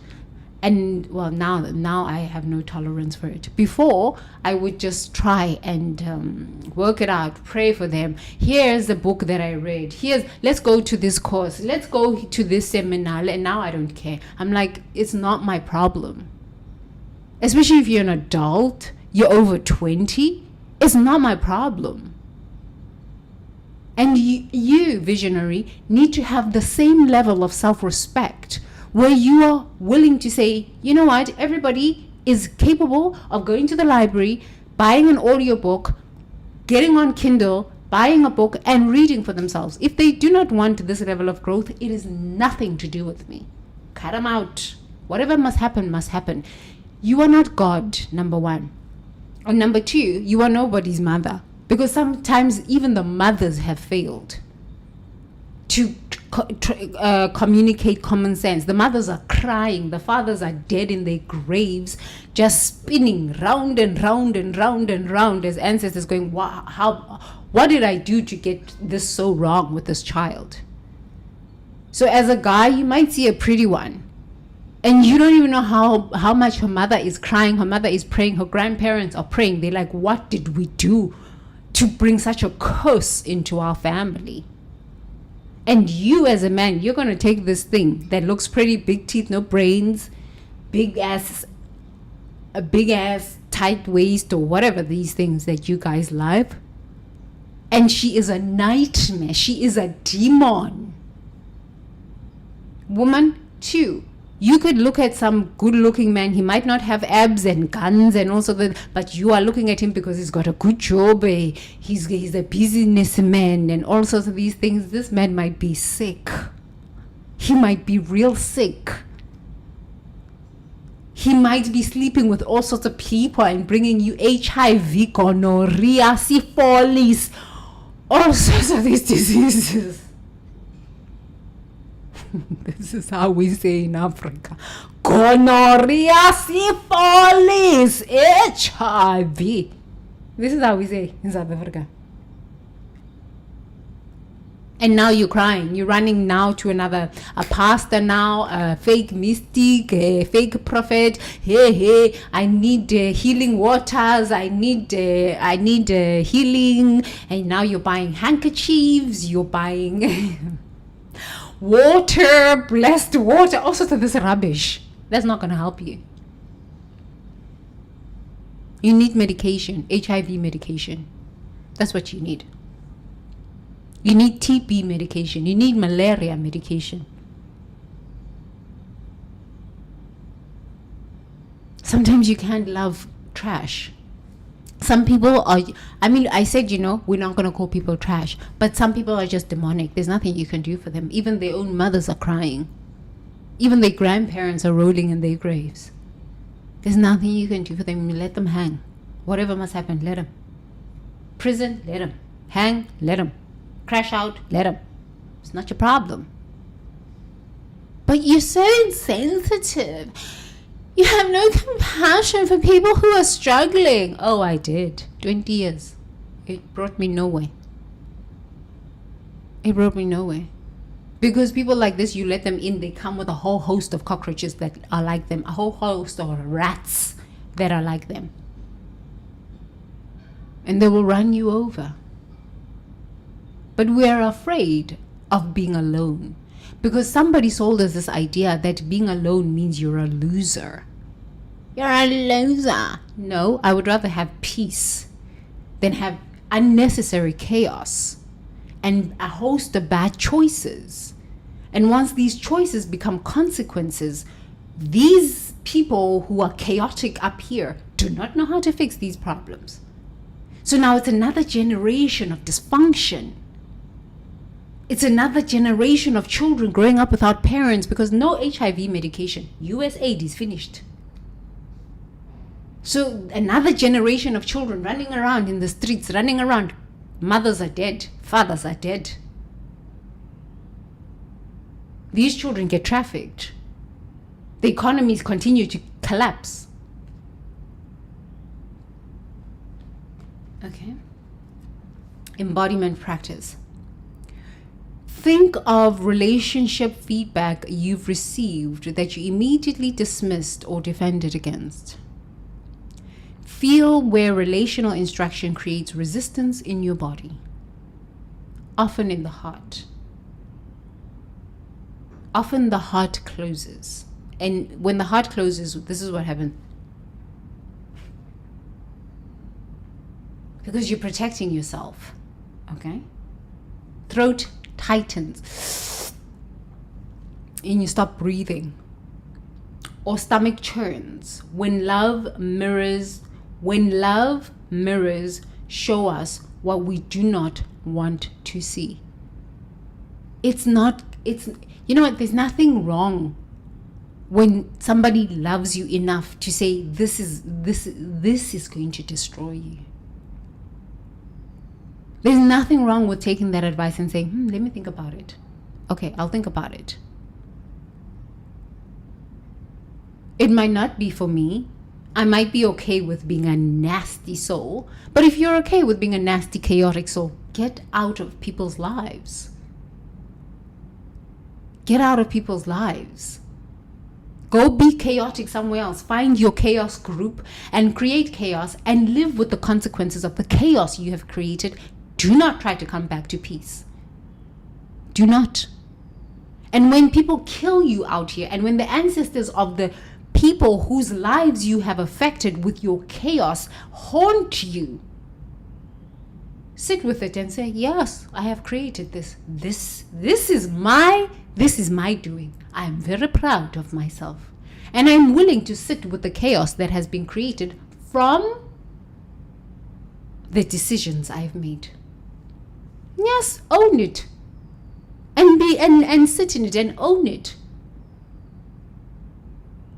And well, now I have no tolerance for it. Before, I would just try and work it out, pray for them. Here's the book that I read. Let's go to this course. Let's go to this seminar. And now I don't care. I'm like, it's not my problem. Especially if you're an adult, you're over 20. It's not my problem. And you, visionary, need to have the same level of self-respect where you are willing to say, you know what, everybody is capable of going to the library, buying an audiobook, getting on Kindle, buying a book and reading for themselves. If they do not want this level of growth, it is nothing to do with me. Cut them out. Whatever must happen, must happen. You are not God, number one. And number two, you are nobody's mother. Because sometimes even the mothers have failed to communicate common sense. The mothers are crying. The fathers are dead in their graves, just spinning round and round and round and round as ancestors going, wow, what did I do to get this so wrong with this child? So as a guy, you might see a pretty one, and you don't even know how much her mother is crying, her mother is praying, her grandparents are praying. They're like, what did we do to bring such a curse into our family? And you as a man, you're going to take this thing that looks pretty, big teeth, no brains, a big ass tight waist, or whatever these things that you guys love. And she is a nightmare. She is a demon. Woman, too. You could look at some good-looking man. He might not have abs and guns and also but you are looking at him because he's got a good job. He's a businessman and all sorts of these things. This man might be sick. He might be real sick. He might be sleeping with all sorts of people and bringing you HIV, gonorrhea, syphilis, all sorts of these diseases. This is how we say in Africa. Gonorrhea, syphilis, HIV. This is how we say in South Africa. And now you're crying. You're running now to a pastor now, a fake mystic, a fake prophet. Hey, I need healing waters. I need healing. And now you're buying handkerchiefs. You're buying water, blessed water, all sorts of this rubbish. That's not going to help you. You need medication, HIV medication. That's what you need. You need TB medication. You need malaria medication. Sometimes you can't love trash. Some people are, I said, we're not going to call people trash, but some people are just demonic. There's nothing you can do for them. Even their own mothers are crying. Even their grandparents are rolling in their graves. There's nothing you can do for them. You let them hang. Whatever must happen, let them. Prison, let them. Hang, let them. Crash out, let them. It's not your problem. But you're so insensitive. You have no compassion for people who are struggling. Oh, I did. 20 years. It brought me nowhere. Because people like this, you let them in, they come with a whole host of cockroaches that are like them. A whole host of rats that are like them. And they will run you over. But we are afraid of being alone. Because somebody sold us this idea that being alone means you're a loser. You're a loser. No, I would rather have peace than have unnecessary chaos and a host of bad choices. And once these choices become consequences, these people who are chaotic up here do not know how to fix these problems. So now it's another generation of dysfunction. It's another generation of children growing up without parents because no HIV medication. US aid is finished. So another generation of children running around in the streets, running around. Mothers are dead. Fathers are dead. These children get trafficked. The economies continue to collapse. Okay. Embodiment practice. Think of relationship feedback you've received that you immediately dismissed or defended against. Feel where relational instruction creates resistance in your body, often in the heart. Often the heart closes. And when the heart closes, this is what happens. Because you're protecting yourself. Okay? Throat tightens. and you stop breathing, or stomach churns, when love mirrors show us what we do not want to see. It's you know what, there's nothing wrong when somebody loves you enough to say, this is going to destroy you. There's nothing wrong with taking that advice and saying, let me think about it. Okay, I'll think about it. It might not be for me. I might be okay with being a nasty soul. But if you're okay with being a nasty, chaotic soul, get out of people's lives. Get out of people's lives. Go be chaotic somewhere else. Find your chaos group and create chaos and live with the consequences of the chaos you have created. Do not try to come back to peace. Do not. And when people kill you out here, and when the ancestors of the people whose lives you have affected with your chaos haunt you, sit with it and say, yes, I have created this. This is my doing. I am very proud of myself. And I'm willing to sit with the chaos that has been created from the decisions I've made. Yes, own it. And sit in it and own it.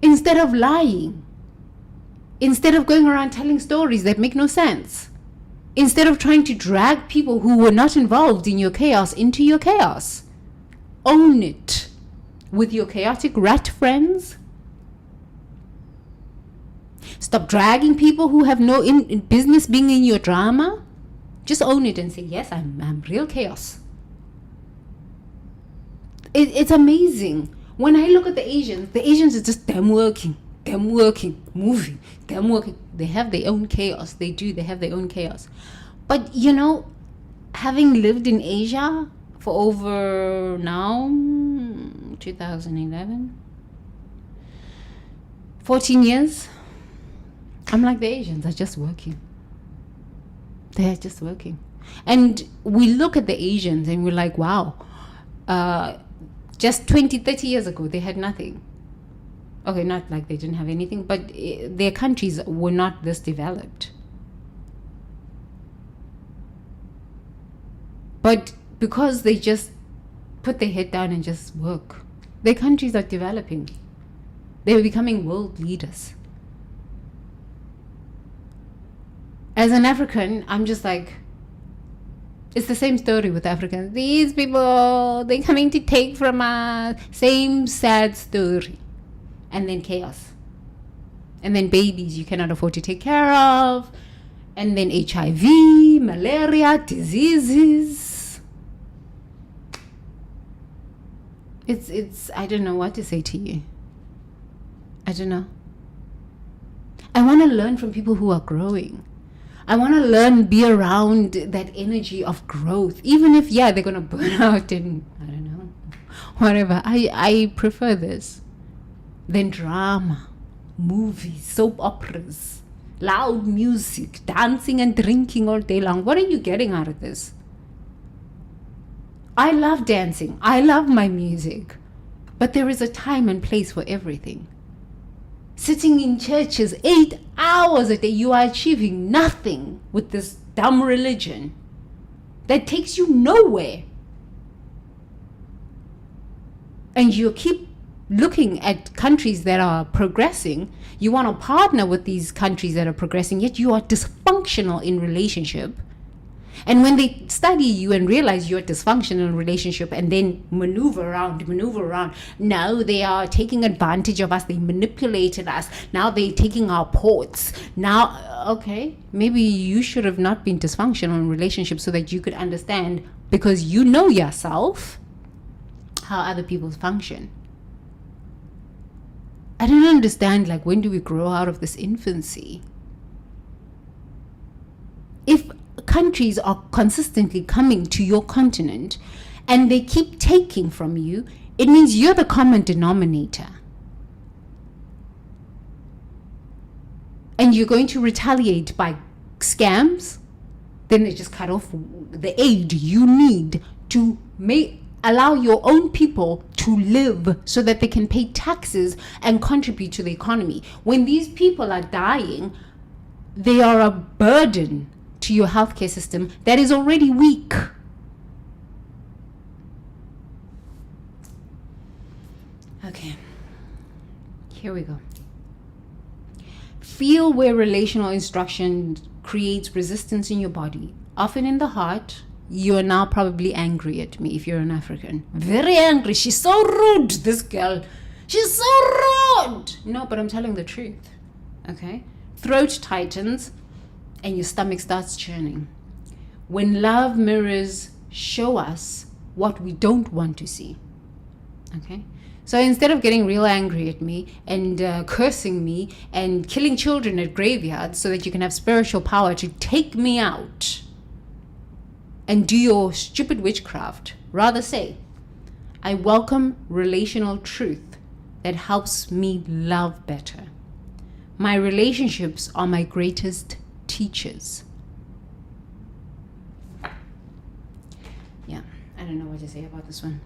Instead of lying. Instead of going around telling stories that make no sense. Instead of trying to drag people who were not involved in your chaos into your chaos. Own it. With your chaotic rat friends. Stop dragging people who have no business being in your drama. Just own it and say, yes, I'm real chaos. It's amazing. When I look at the Asians are just them working, moving, them working. They have their own chaos. They have their own chaos. But, you know, having lived in Asia for over now, 2011, 14 years, I'm like the Asians are just working. They are just working. And we look at the Asians and we're like, wow, just 20, 30 years ago, they had nothing. Okay, not like they didn't have anything, but their countries were not this developed. But because they just put their head down and just work, their countries are developing. They're becoming world leaders. As an African, I'm just like, it's the same story with Africans. These people, they're coming to take from us. Same sad story. And then chaos. And then babies you cannot afford to take care of. And then HIV, malaria, diseases. It's I don't know what to say to you. I don't know. I want to learn from people who are growing. I want to be around that energy of growth. Even if, they're going to burn out and, I don't know, whatever. I prefer this than drama, movies, soap operas, loud music, dancing and drinking all day long. What are you getting out of this? I love dancing. I love my music. But there is a time and place for everything. Sitting in churches 8 hours a day, you are achieving nothing with this dumb religion that takes you nowhere. And you keep looking at countries that are progressing. You want to partner with these countries that are progressing, yet you are dysfunctional in relationship. And when they study you and realize you're dysfunctional in relationship and then maneuver around, now they are taking advantage of us. They manipulated us. Now they're taking our ports. Now, okay, maybe you should have not been dysfunctional in relationships so that you could understand, because you know yourself, how other people function. I don't understand, like, when do we grow out of this infancy? If countries are consistently coming to your continent and they keep taking from you, it means you're the common denominator. And you're going to retaliate by scams, then they just cut off the aid you need to allow your own people to live so that they can pay taxes and contribute to the economy. When these people are dying, they are a burden to your healthcare system that is already weak. Okay, here we go. Feel where relational instruction creates resistance in your body, often in the heart. You are now probably angry at me if you're an African. Very angry. She's so rude, this girl. She's so rude. No, but I'm telling the truth. Okay? Throat tightens and your stomach starts churning. When love mirrors show us what we don't want to see. Okay? So instead of getting real angry at me and cursing me and killing children at graveyards so that you can have spiritual power to take me out and do your stupid witchcraft, rather say, I welcome relational truth that helps me love better. My relationships are my greatest teachers. Yeah, I don't know what to say about this one.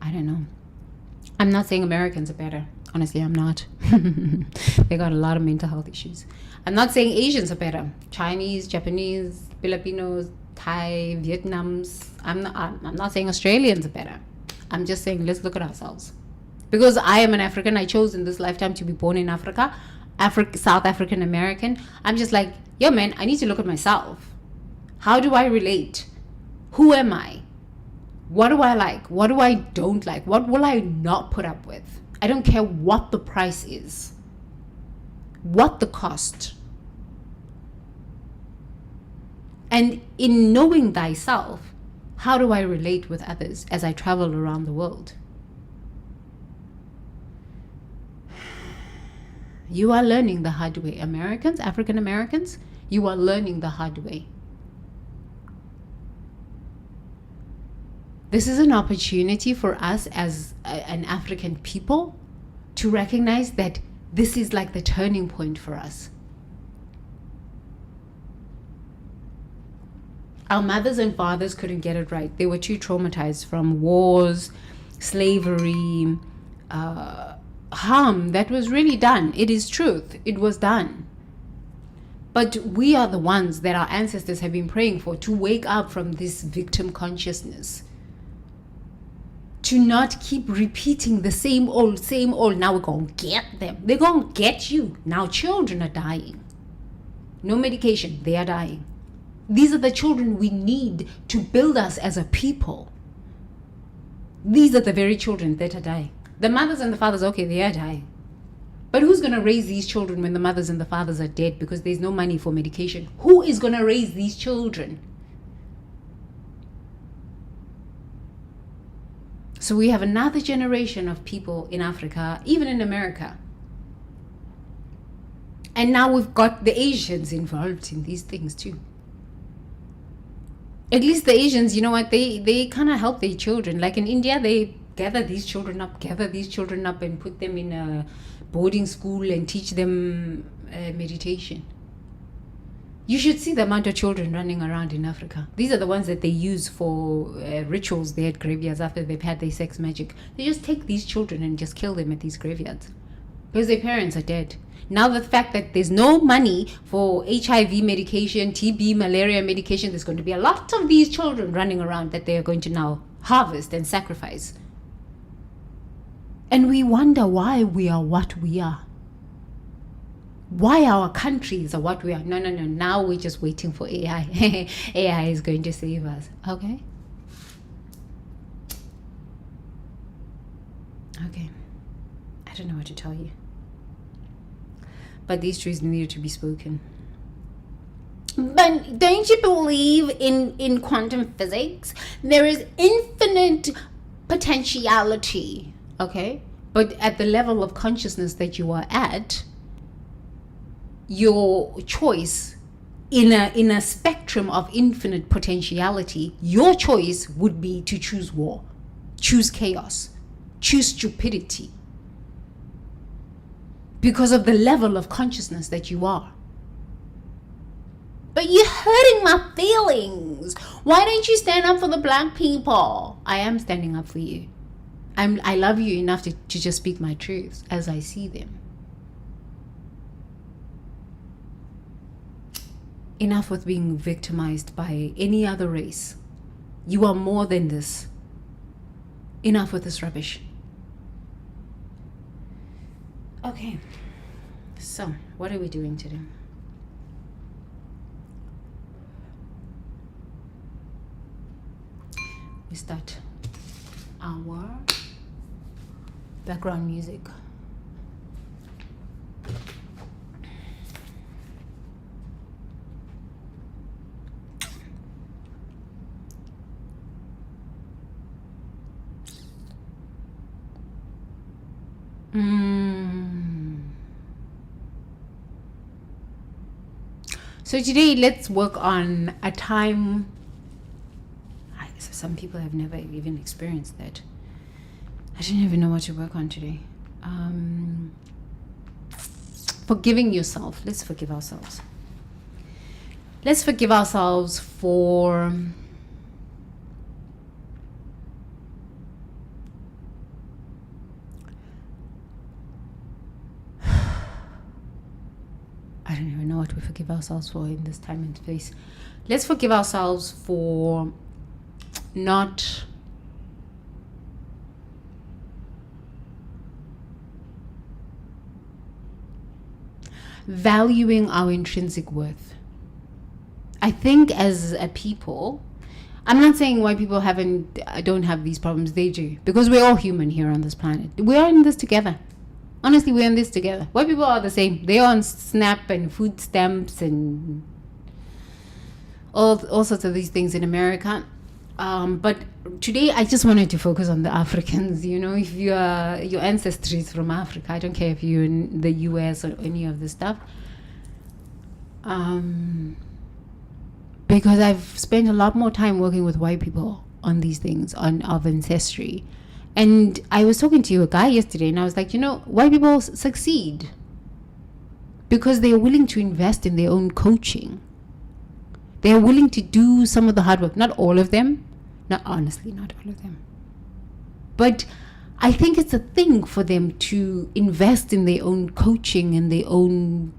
I don't know. I'm not saying Americans are better. Honestly, I'm not. They got a lot of mental health issues. I'm not saying Asians are better. Chinese, Japanese, Filipinos, Thai, Vietnamese. I'm not saying Australians are better. I'm just saying let's look at ourselves. Because I am an African, I chose in this lifetime to be born in Africa, South African American. I'm just like, yo man, I need to look at myself. How do I relate? Who am I? What do I like? What do I don't like? What will I not put up with? I don't care what the price is, what the cost. And in knowing thyself, how do I relate with others as I travel around the world? You are learning the hard way. Americans, African Americans, you are learning the hard way. This is an opportunity for us as an African people to recognize that this is like the turning point for us. Our mothers and fathers couldn't get it right. They were too traumatized from wars, slavery, harm that was really done. It is truth. It was done. But we are the ones that our ancestors have been praying for to wake up from this victim consciousness. To not keep repeating the same old. Now we're going to get them. They're going to get you. Now children are dying. No medication. They are dying. These are the children we need to build us as a people. These are the very children that are dying. The mothers and the fathers, okay, they are dying. But who's going to raise these children when the mothers and the fathers are dead because there's no money for medication? Who is going to raise these children? So we have another generation of people in Africa, even in America. And now we've got the Asians involved in these things too. At least the Asians, you know what, they kind of help their children. Like in India, they gather these children up and put them in a boarding school and teach them meditation. You should see the amount of children running around in Africa. These are the ones that they use for rituals there at graveyards after they've had their sex magic. They just take these children and just kill them at these graveyards because their parents are dead. Now the fact that there's no money for HIV medication, TB, malaria medication, there's going to be a lot of these children running around that they are going to now harvest and sacrifice. And we wonder why we are what we are. Why our countries are what we are. No. Now we're just waiting for AI. AI is going to save us. Okay? Okay. I don't know what to tell you. But these truths needed to be spoken. But don't you believe in quantum physics? There is infinite potentiality. Okay? But at the level of consciousness that you are at, your choice in a spectrum of infinite potentiality, your choice would be to choose war, choose chaos, choose stupidity, because of the level of consciousness that you are. But you hurting my feelings. Why don't you stand up for the black people? I am standing up for you. I love you enough to just speak my truths as I see them. Enough with being victimized by any other race. You are more than this. Enough with this rubbish. Okay, so what are we doing today? We start our background music. So today, let's work on a time. Some people have never even experienced that. I don't even know what to work on today. Forgiving yourself. Let's forgive ourselves. Let's forgive ourselves for I don't even know what we forgive ourselves for in this time and space. Let's forgive ourselves for not valuing our intrinsic worth. I think as a people, I'm not saying white people don't have these problems. They do, because we're all human here on this planet. We're in this together. Honestly, we're in this together. White people are the same. They're on SNAP and food stamps and all sorts of these things in America. But today I just wanted to focus on the Africans. You know, if your ancestry is from Africa, I don't care if you're in the US or any of this stuff. Because I've spent a lot more time working with white people on these things, of ancestry. And I was talking to a guy yesterday, and I was like, white people succeed because they are willing to invest in their own coaching. They are willing to do some of the hard work. Not all of them. Not all of them. But I think it's a thing for them to invest in their own coaching and their own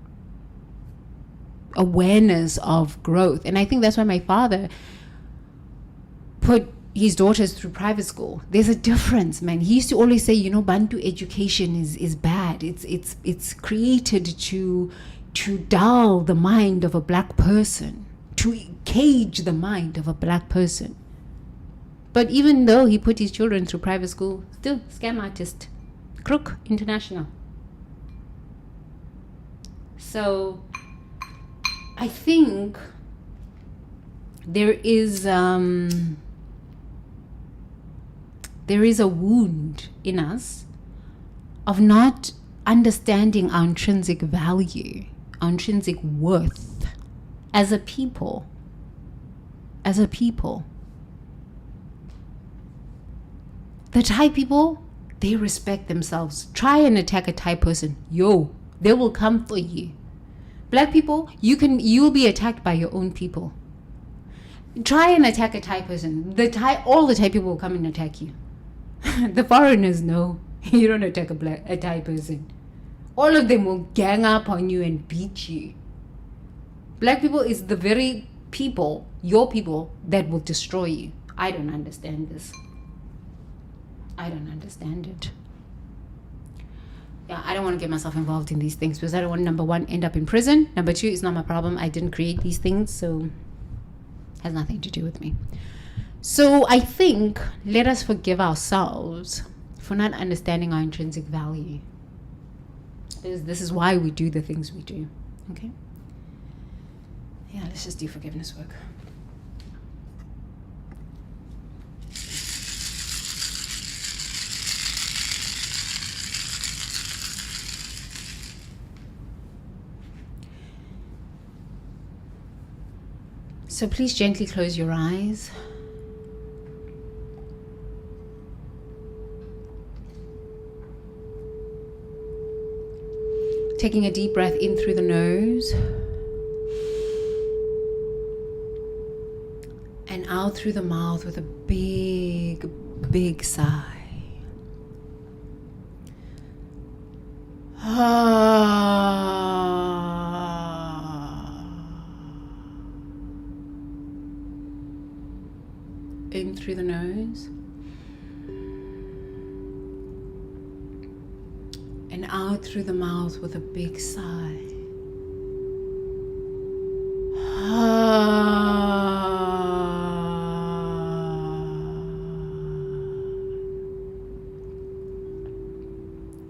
awareness of growth. And I think that's why my father put his daughters through private school. There's a difference, man. He used to always say, Bantu education is bad. It's created to dull the mind of a black person, to cage the mind of a black person. But even though he put his children through private school, still scam artist, crook international. So I think there is a wound in us of not understanding our intrinsic value, our intrinsic worth as a people. The Thai people, they respect themselves. Try and attack a Thai person. They will come for you. Black people, you'll be attacked by your own people. Try and attack a Thai person. All the Thai people will come and attack you. The foreigners know you don't attack a Thai person. All of them will gang up on you and beat you. Black people is the very people, your people, that will destroy you. I don't understand this. I don't understand it. Yeah, I don't want to get myself involved in these things because I don't want, number one, end up in prison. Number two, it's not my problem. I didn't create these things, so it has nothing to do with me. So I think let us forgive ourselves for not understanding our intrinsic value. Because this is why we do the things we do. Okay? Yeah, let's just do forgiveness work. So please gently close your eyes. Taking a deep breath in through the nose. out through the mouth with a big, big sigh. In through the nose and out through the mouth with a big sigh.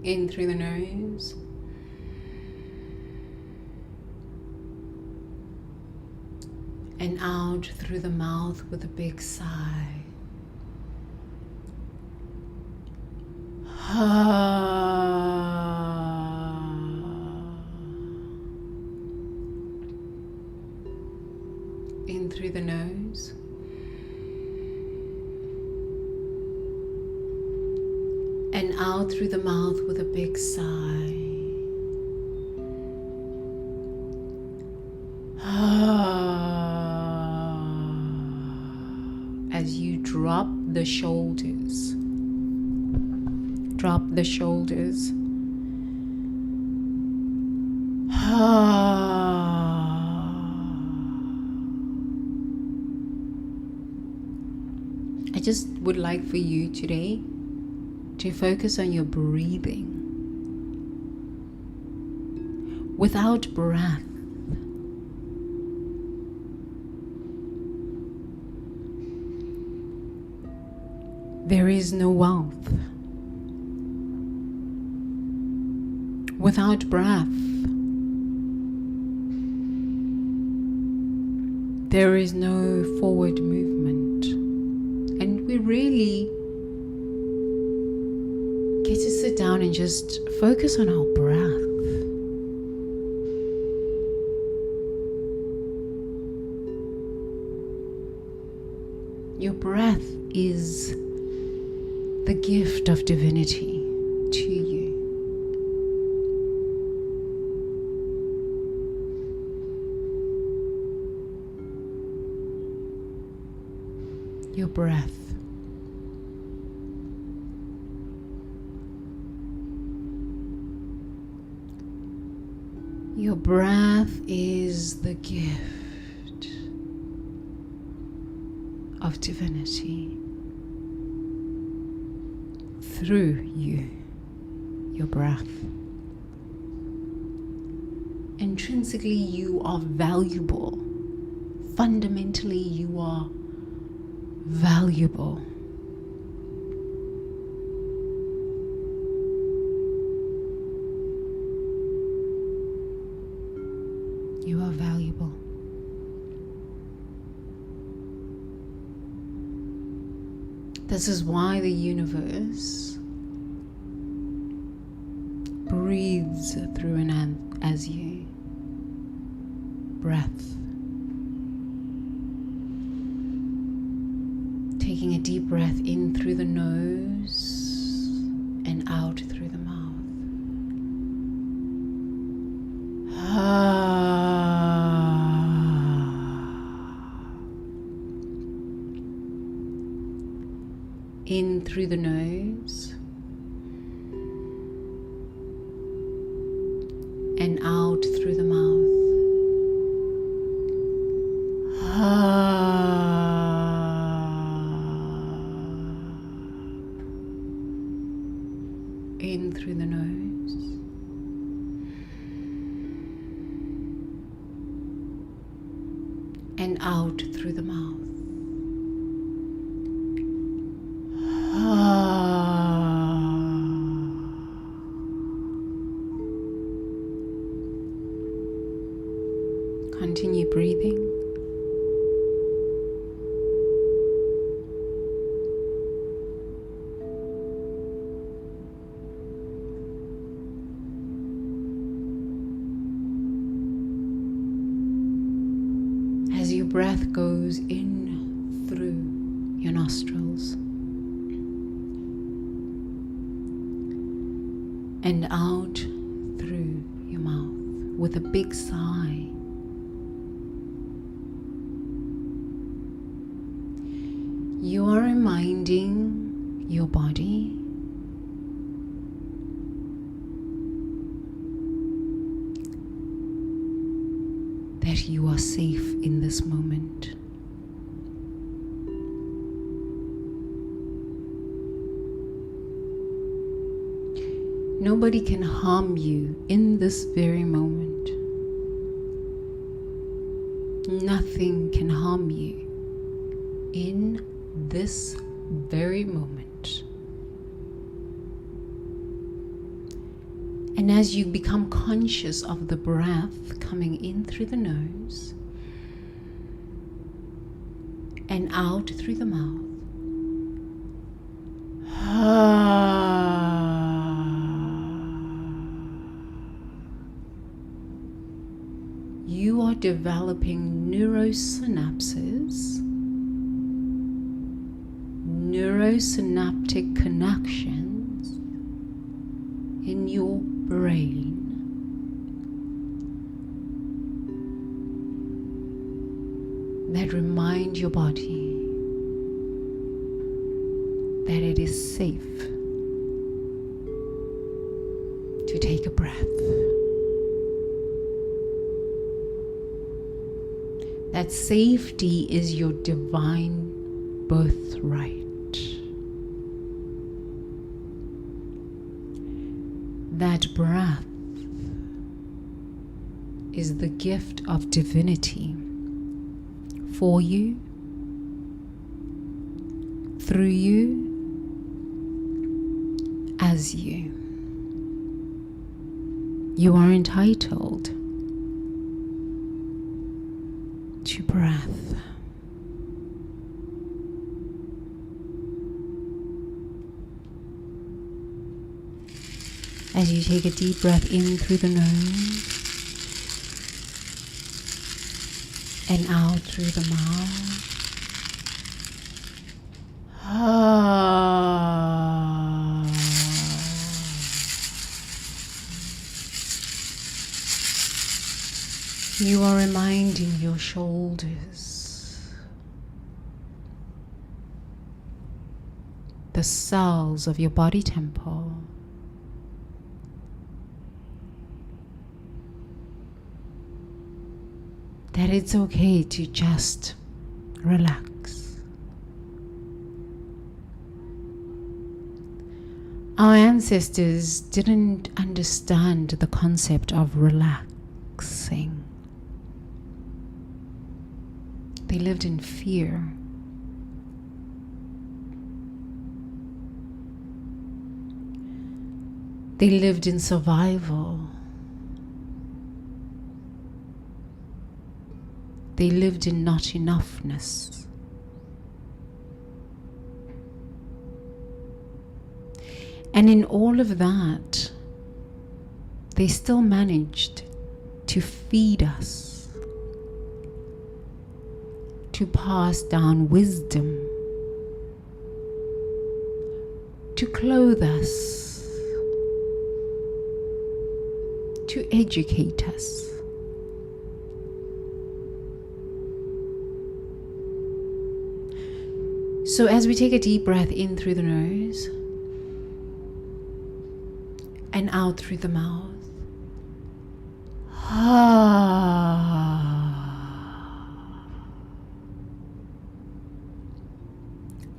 In through the nose and out through the mouth with a big sigh. In through the nose and out through the mouth with a big sigh. As you drop the shoulders, I just would like for you today to focus on your breathing. Without breath, there is no wealth. Without breath, there is no forward movement. And we really get to sit down and just focus on our breath. Your breath is the gift of divinity to you. Your breath. Your breath is the gift of divinity through you, your breath. Intrinsically, you are valuable. Fundamentally, you are valuable. You are valuable. This is why the universe breathes through and as you breath. Taking a deep breath in through the nose and out through the mouth. In through the nose and out through the mouth. In through the nose and out through the mouth. Continue breathing. As your breath goes in through your nostrils and out through your mouth with a big sigh. are reminding your body that you are safe in this moment. Nobody can harm you in this very moment. Nothing can harm you in this very moment. And as you become conscious of the breath coming in through the nose and out through the mouth, you are developing neurosynaptic connections in your brain that remind your body that it is safe to take a breath. That safety is your divine birthright. That breath is the gift of divinity for you, through you, as you. You are entitled to breath. As you take a deep breath in through the nose and out through the mouth. You are reminding your shoulders, the cells of your body temple, that it's okay to just relax. Our ancestors didn't understand the concept of relaxing. They lived in fear. They lived in survival. They lived in not enoughness. And in all of that, they still managed to feed us, to pass down wisdom, to clothe us, to educate us. So as we take a deep breath in through the nose and out through the mouth,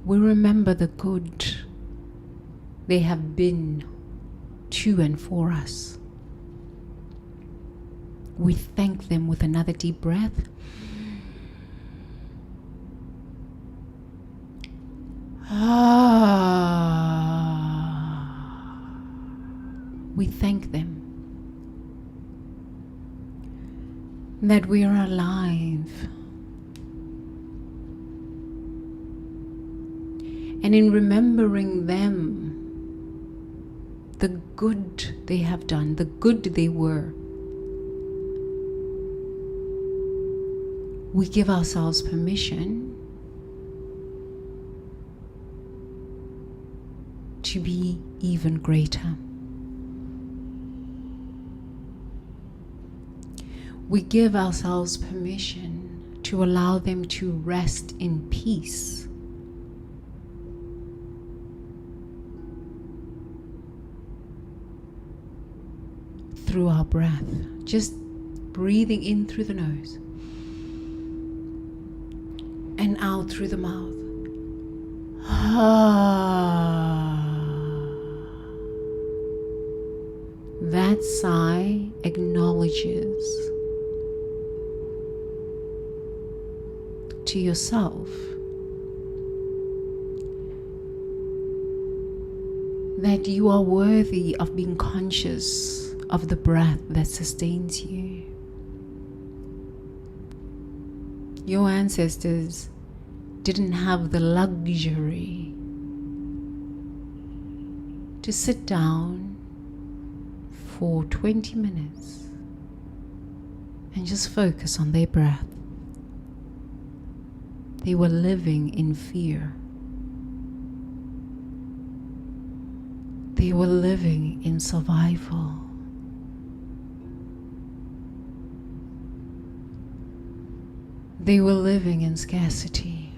we remember the good they have been to and for us. We thank them with another deep breath. We thank them that we are alive. And in remembering them, the good they have done, the good they were, we give ourselves permission to be even greater. We give ourselves permission to allow them to rest in peace through our breath. Just breathing in through the nose and out through the mouth. That sigh acknowledges to yourself that you are worthy of being conscious of the breath that sustains you. Your ancestors didn't have the luxury to sit down for 20 minutes and just focus on their breath. They were living in fear. They were living in survival. They were living in scarcity.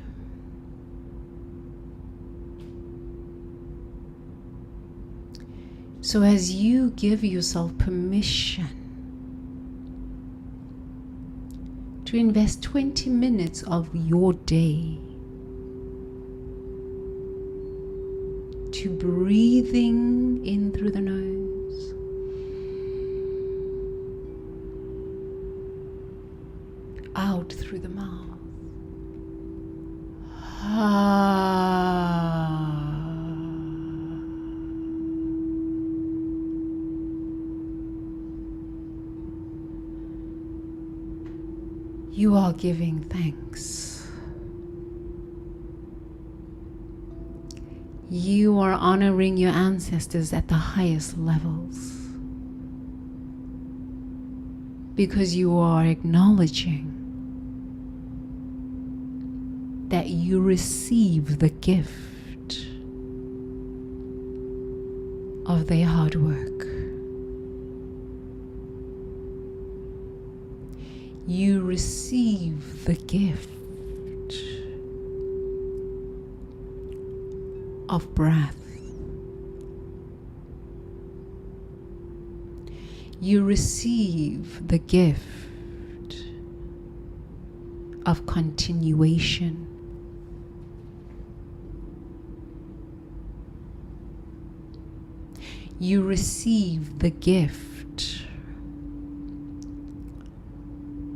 So as you give yourself permission to invest 20 minutes of your day to breathing in through the nose, out through the mouth. You are giving thanks. You are honoring your ancestors at the highest levels because you are acknowledging that you receive the gift of their hard work. You receive the gift of breath. You receive the gift of continuation. You receive the gift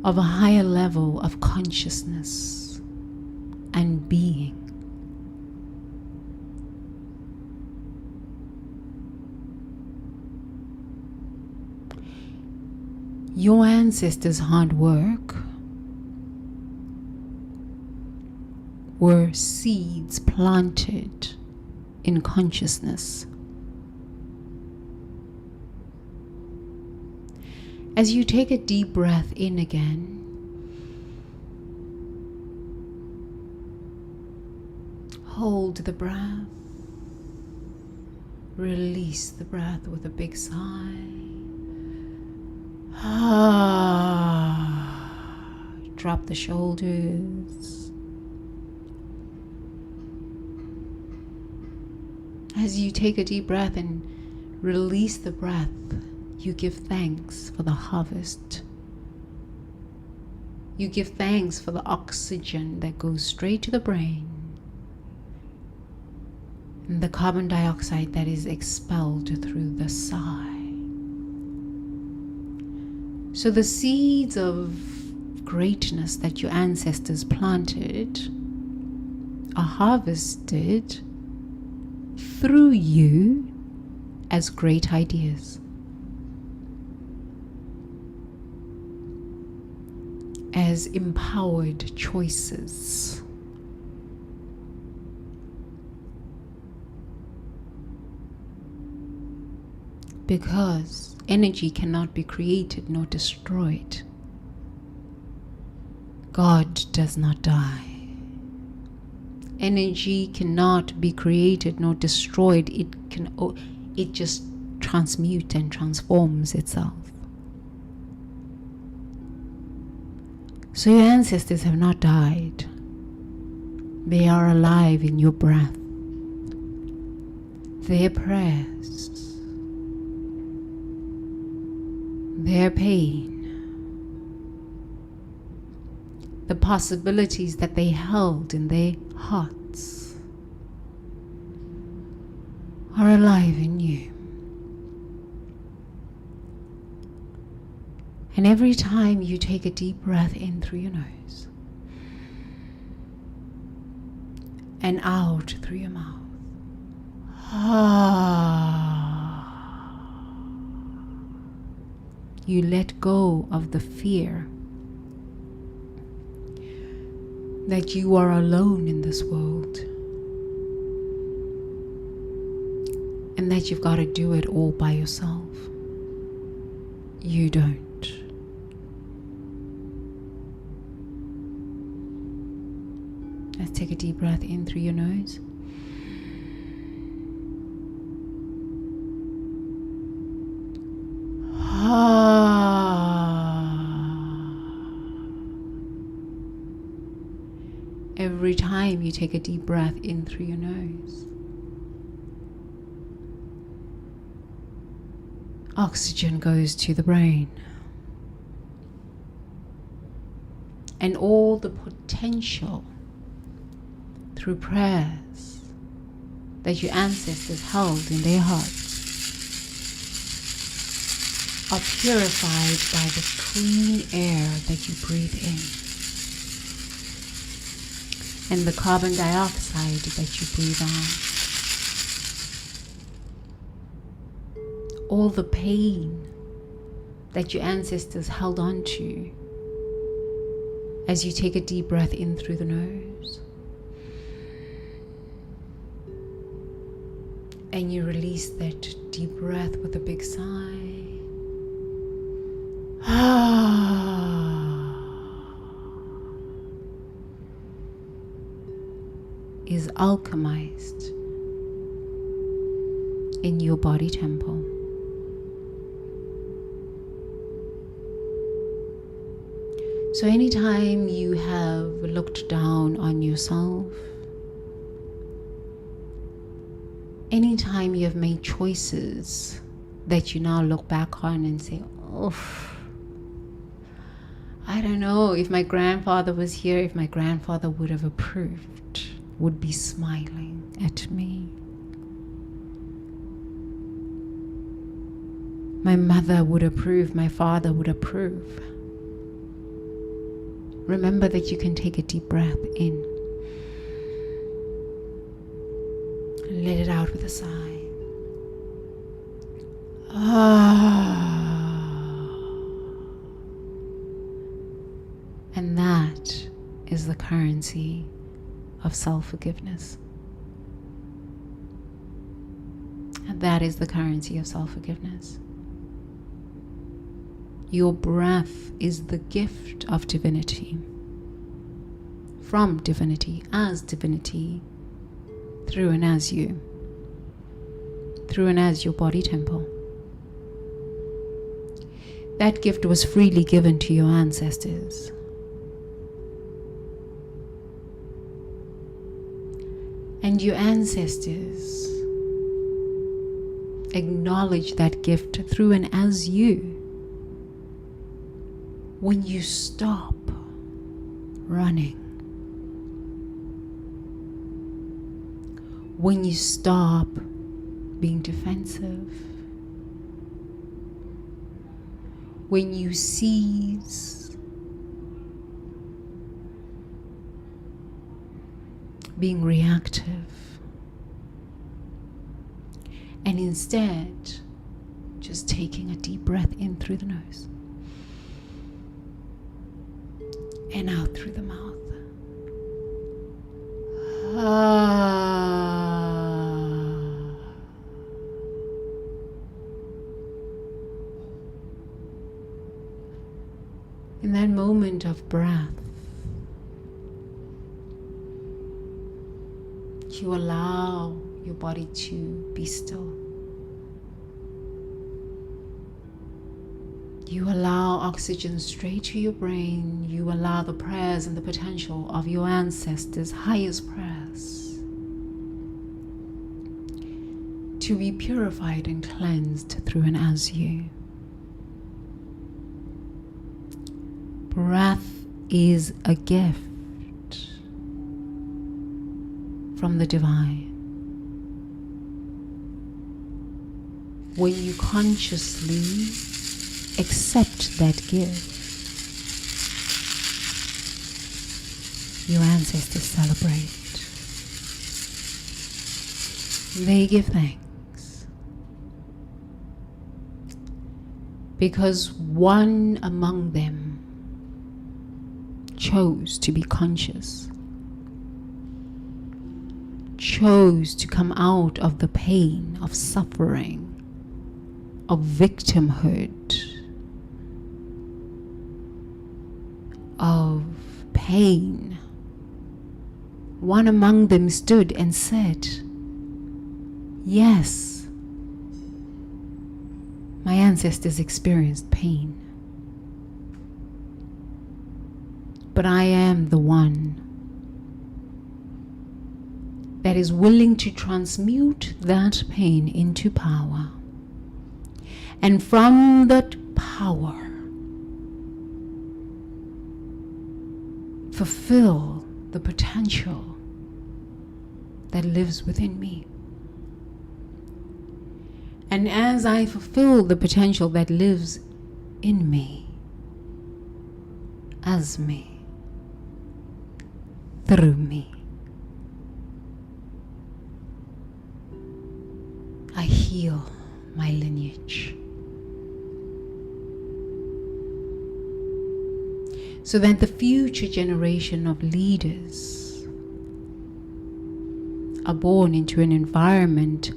of a higher level of consciousness and being. Your ancestors' hard work were seeds planted in consciousness. As you take a deep breath in again, hold the breath, release the breath with a big sigh. Drop the shoulders. As you take a deep breath and release the breath, you give thanks for the harvest. You give thanks for the oxygen that goes straight to the brain and the carbon dioxide that is expelled through the sigh. So the seeds of greatness that your ancestors planted are harvested through you as great ideas, as empowered choices. Because energy cannot be created nor destroyed. God does not die. Energy cannot be created nor destroyed. It just transmutes and transforms itself. So your ancestors have not died. They are alive in your breath. Their prayers their pain, the possibilities that they held in their hearts are alive in you. And every time you take a deep breath in through your nose and out through your mouth, you let go of the fear that you are alone in this world and that you've got to do it all by yourself. You don't. Let's take a deep breath in through your nose. Every time you take a deep breath in through your nose, oxygen goes to the brain, and all the potential through prayers that your ancestors held in their hearts are purified by the clean air that you breathe in and the carbon dioxide that you breathe out. All the pain that your ancestors held on to as you take a deep breath in through the nose and you release that deep breath with a big sigh. Is alchemized in your body temple. So anytime you have looked down on yourself, anytime you have made choices that you now look back on and say, oh, I don't know if my grandfather was here, if my grandfather would have approved, would be smiling at me. My mother would approve, my father would approve. Remember that you can take a deep breath in. Let it out with a sigh. And that is the currency of self-forgiveness. And that is the currency of self-forgiveness. Your breath is the gift of divinity, from divinity, as divinity, through and as you, through and as your body temple. That gift was freely given to your ancestors. And your ancestors acknowledge that gift through and as you when you stop running, when you stop being defensive, when you cease being reactive, and instead just taking a deep breath in through the nose and out through the mouth. In that moment of breath, you allow your body to be still. You allow oxygen straight to your brain. You allow the prayers and the potential of your ancestors' highest prayers to be purified and cleansed through and as you. Breath is a gift from the divine. When you consciously accept that gift, your ancestors celebrate. They give thanks because one among them chose to be conscious, chose to come out of the pain of suffering, of victimhood, of pain. One among them stood and said, yes, my ancestors experienced pain, but I am the one that is willing to transmute that pain into power. And from that power, fulfill the potential that lives within me. And as I fulfill the potential that lives in me, as me, through me, I heal my lineage, so that the future generation of leaders are born into an environment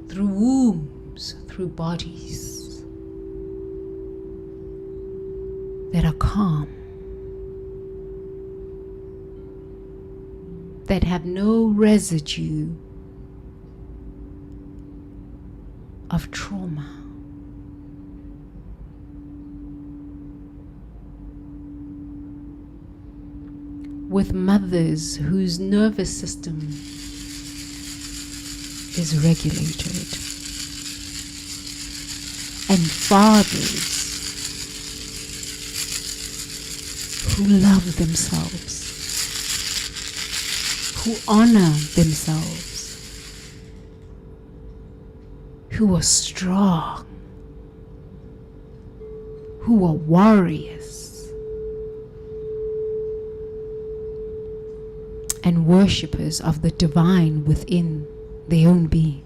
through wombs, through bodies that are calm, that have no residue of trauma. With mothers whose nervous system is regulated, and fathers who love themselves, who honor themselves, who are strong, who are warriors and worshippers of the divine within their own being.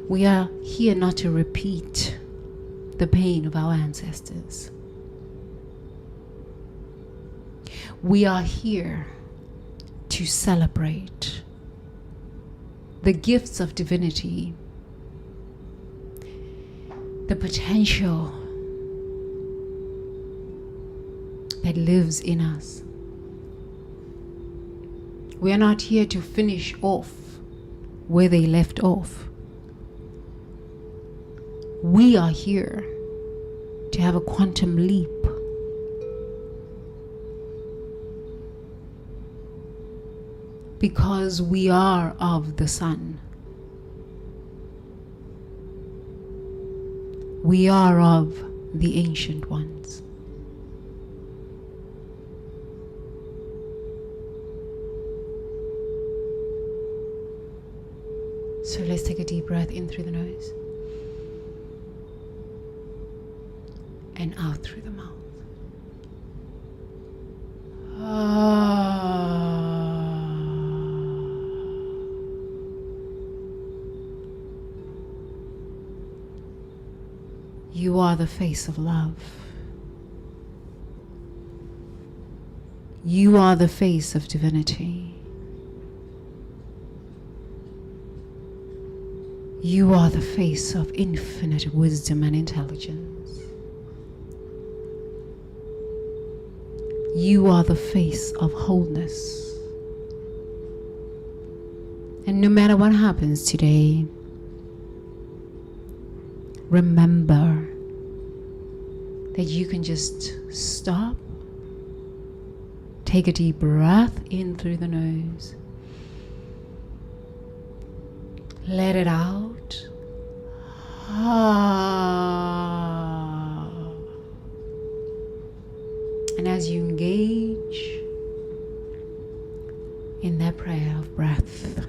We are here not to repeat the pain of our ancestors. We are here to celebrate the gifts of divinity, the potential that lives in us. We are not here to finish off where they left off. We are here to have a quantum leap, because we are of the sun. We are of the ancient ones. So let's take a deep breath in through the nose and out through the mouth. You are the face of love. You are the face of divinity. You are the face of infinite wisdom and intelligence. You are the face of wholeness. And no matter what happens today, remember that you can just stop, take a deep breath in through the nose, let it out. And as you engage in that prayer of breath,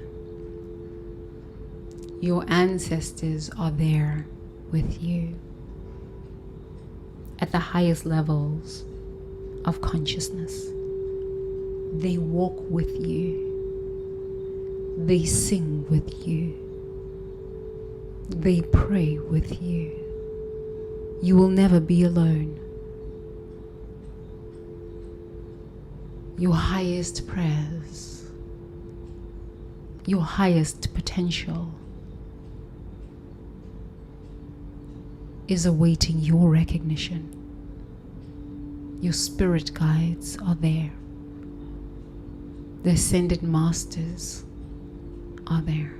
your ancestors are there with you at the highest levels of consciousness. They walk with you. They sing with you. They pray with you. You will never be alone. Your highest prayers, your highest potential is awaiting your recognition. Your spirit guides are there. The ascended masters are there.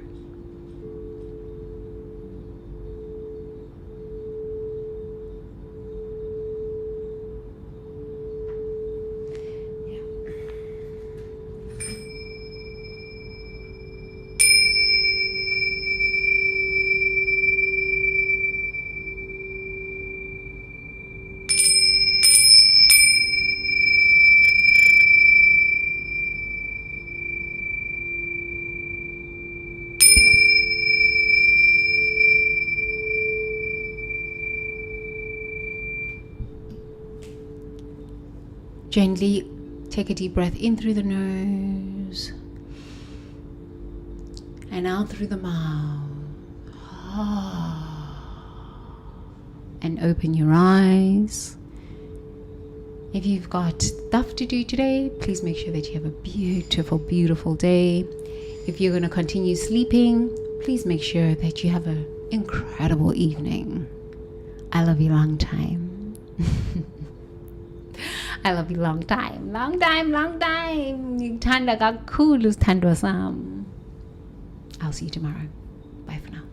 Gently take a deep breath in through the nose and out through the mouth. And open your eyes. If you've got stuff to do today, please make sure that you have a beautiful, beautiful day. If you're going to continue sleeping, please make sure that you have an incredible evening. I love you long time. I love you long time. Long time, long time. I'll see you tomorrow. Bye for now.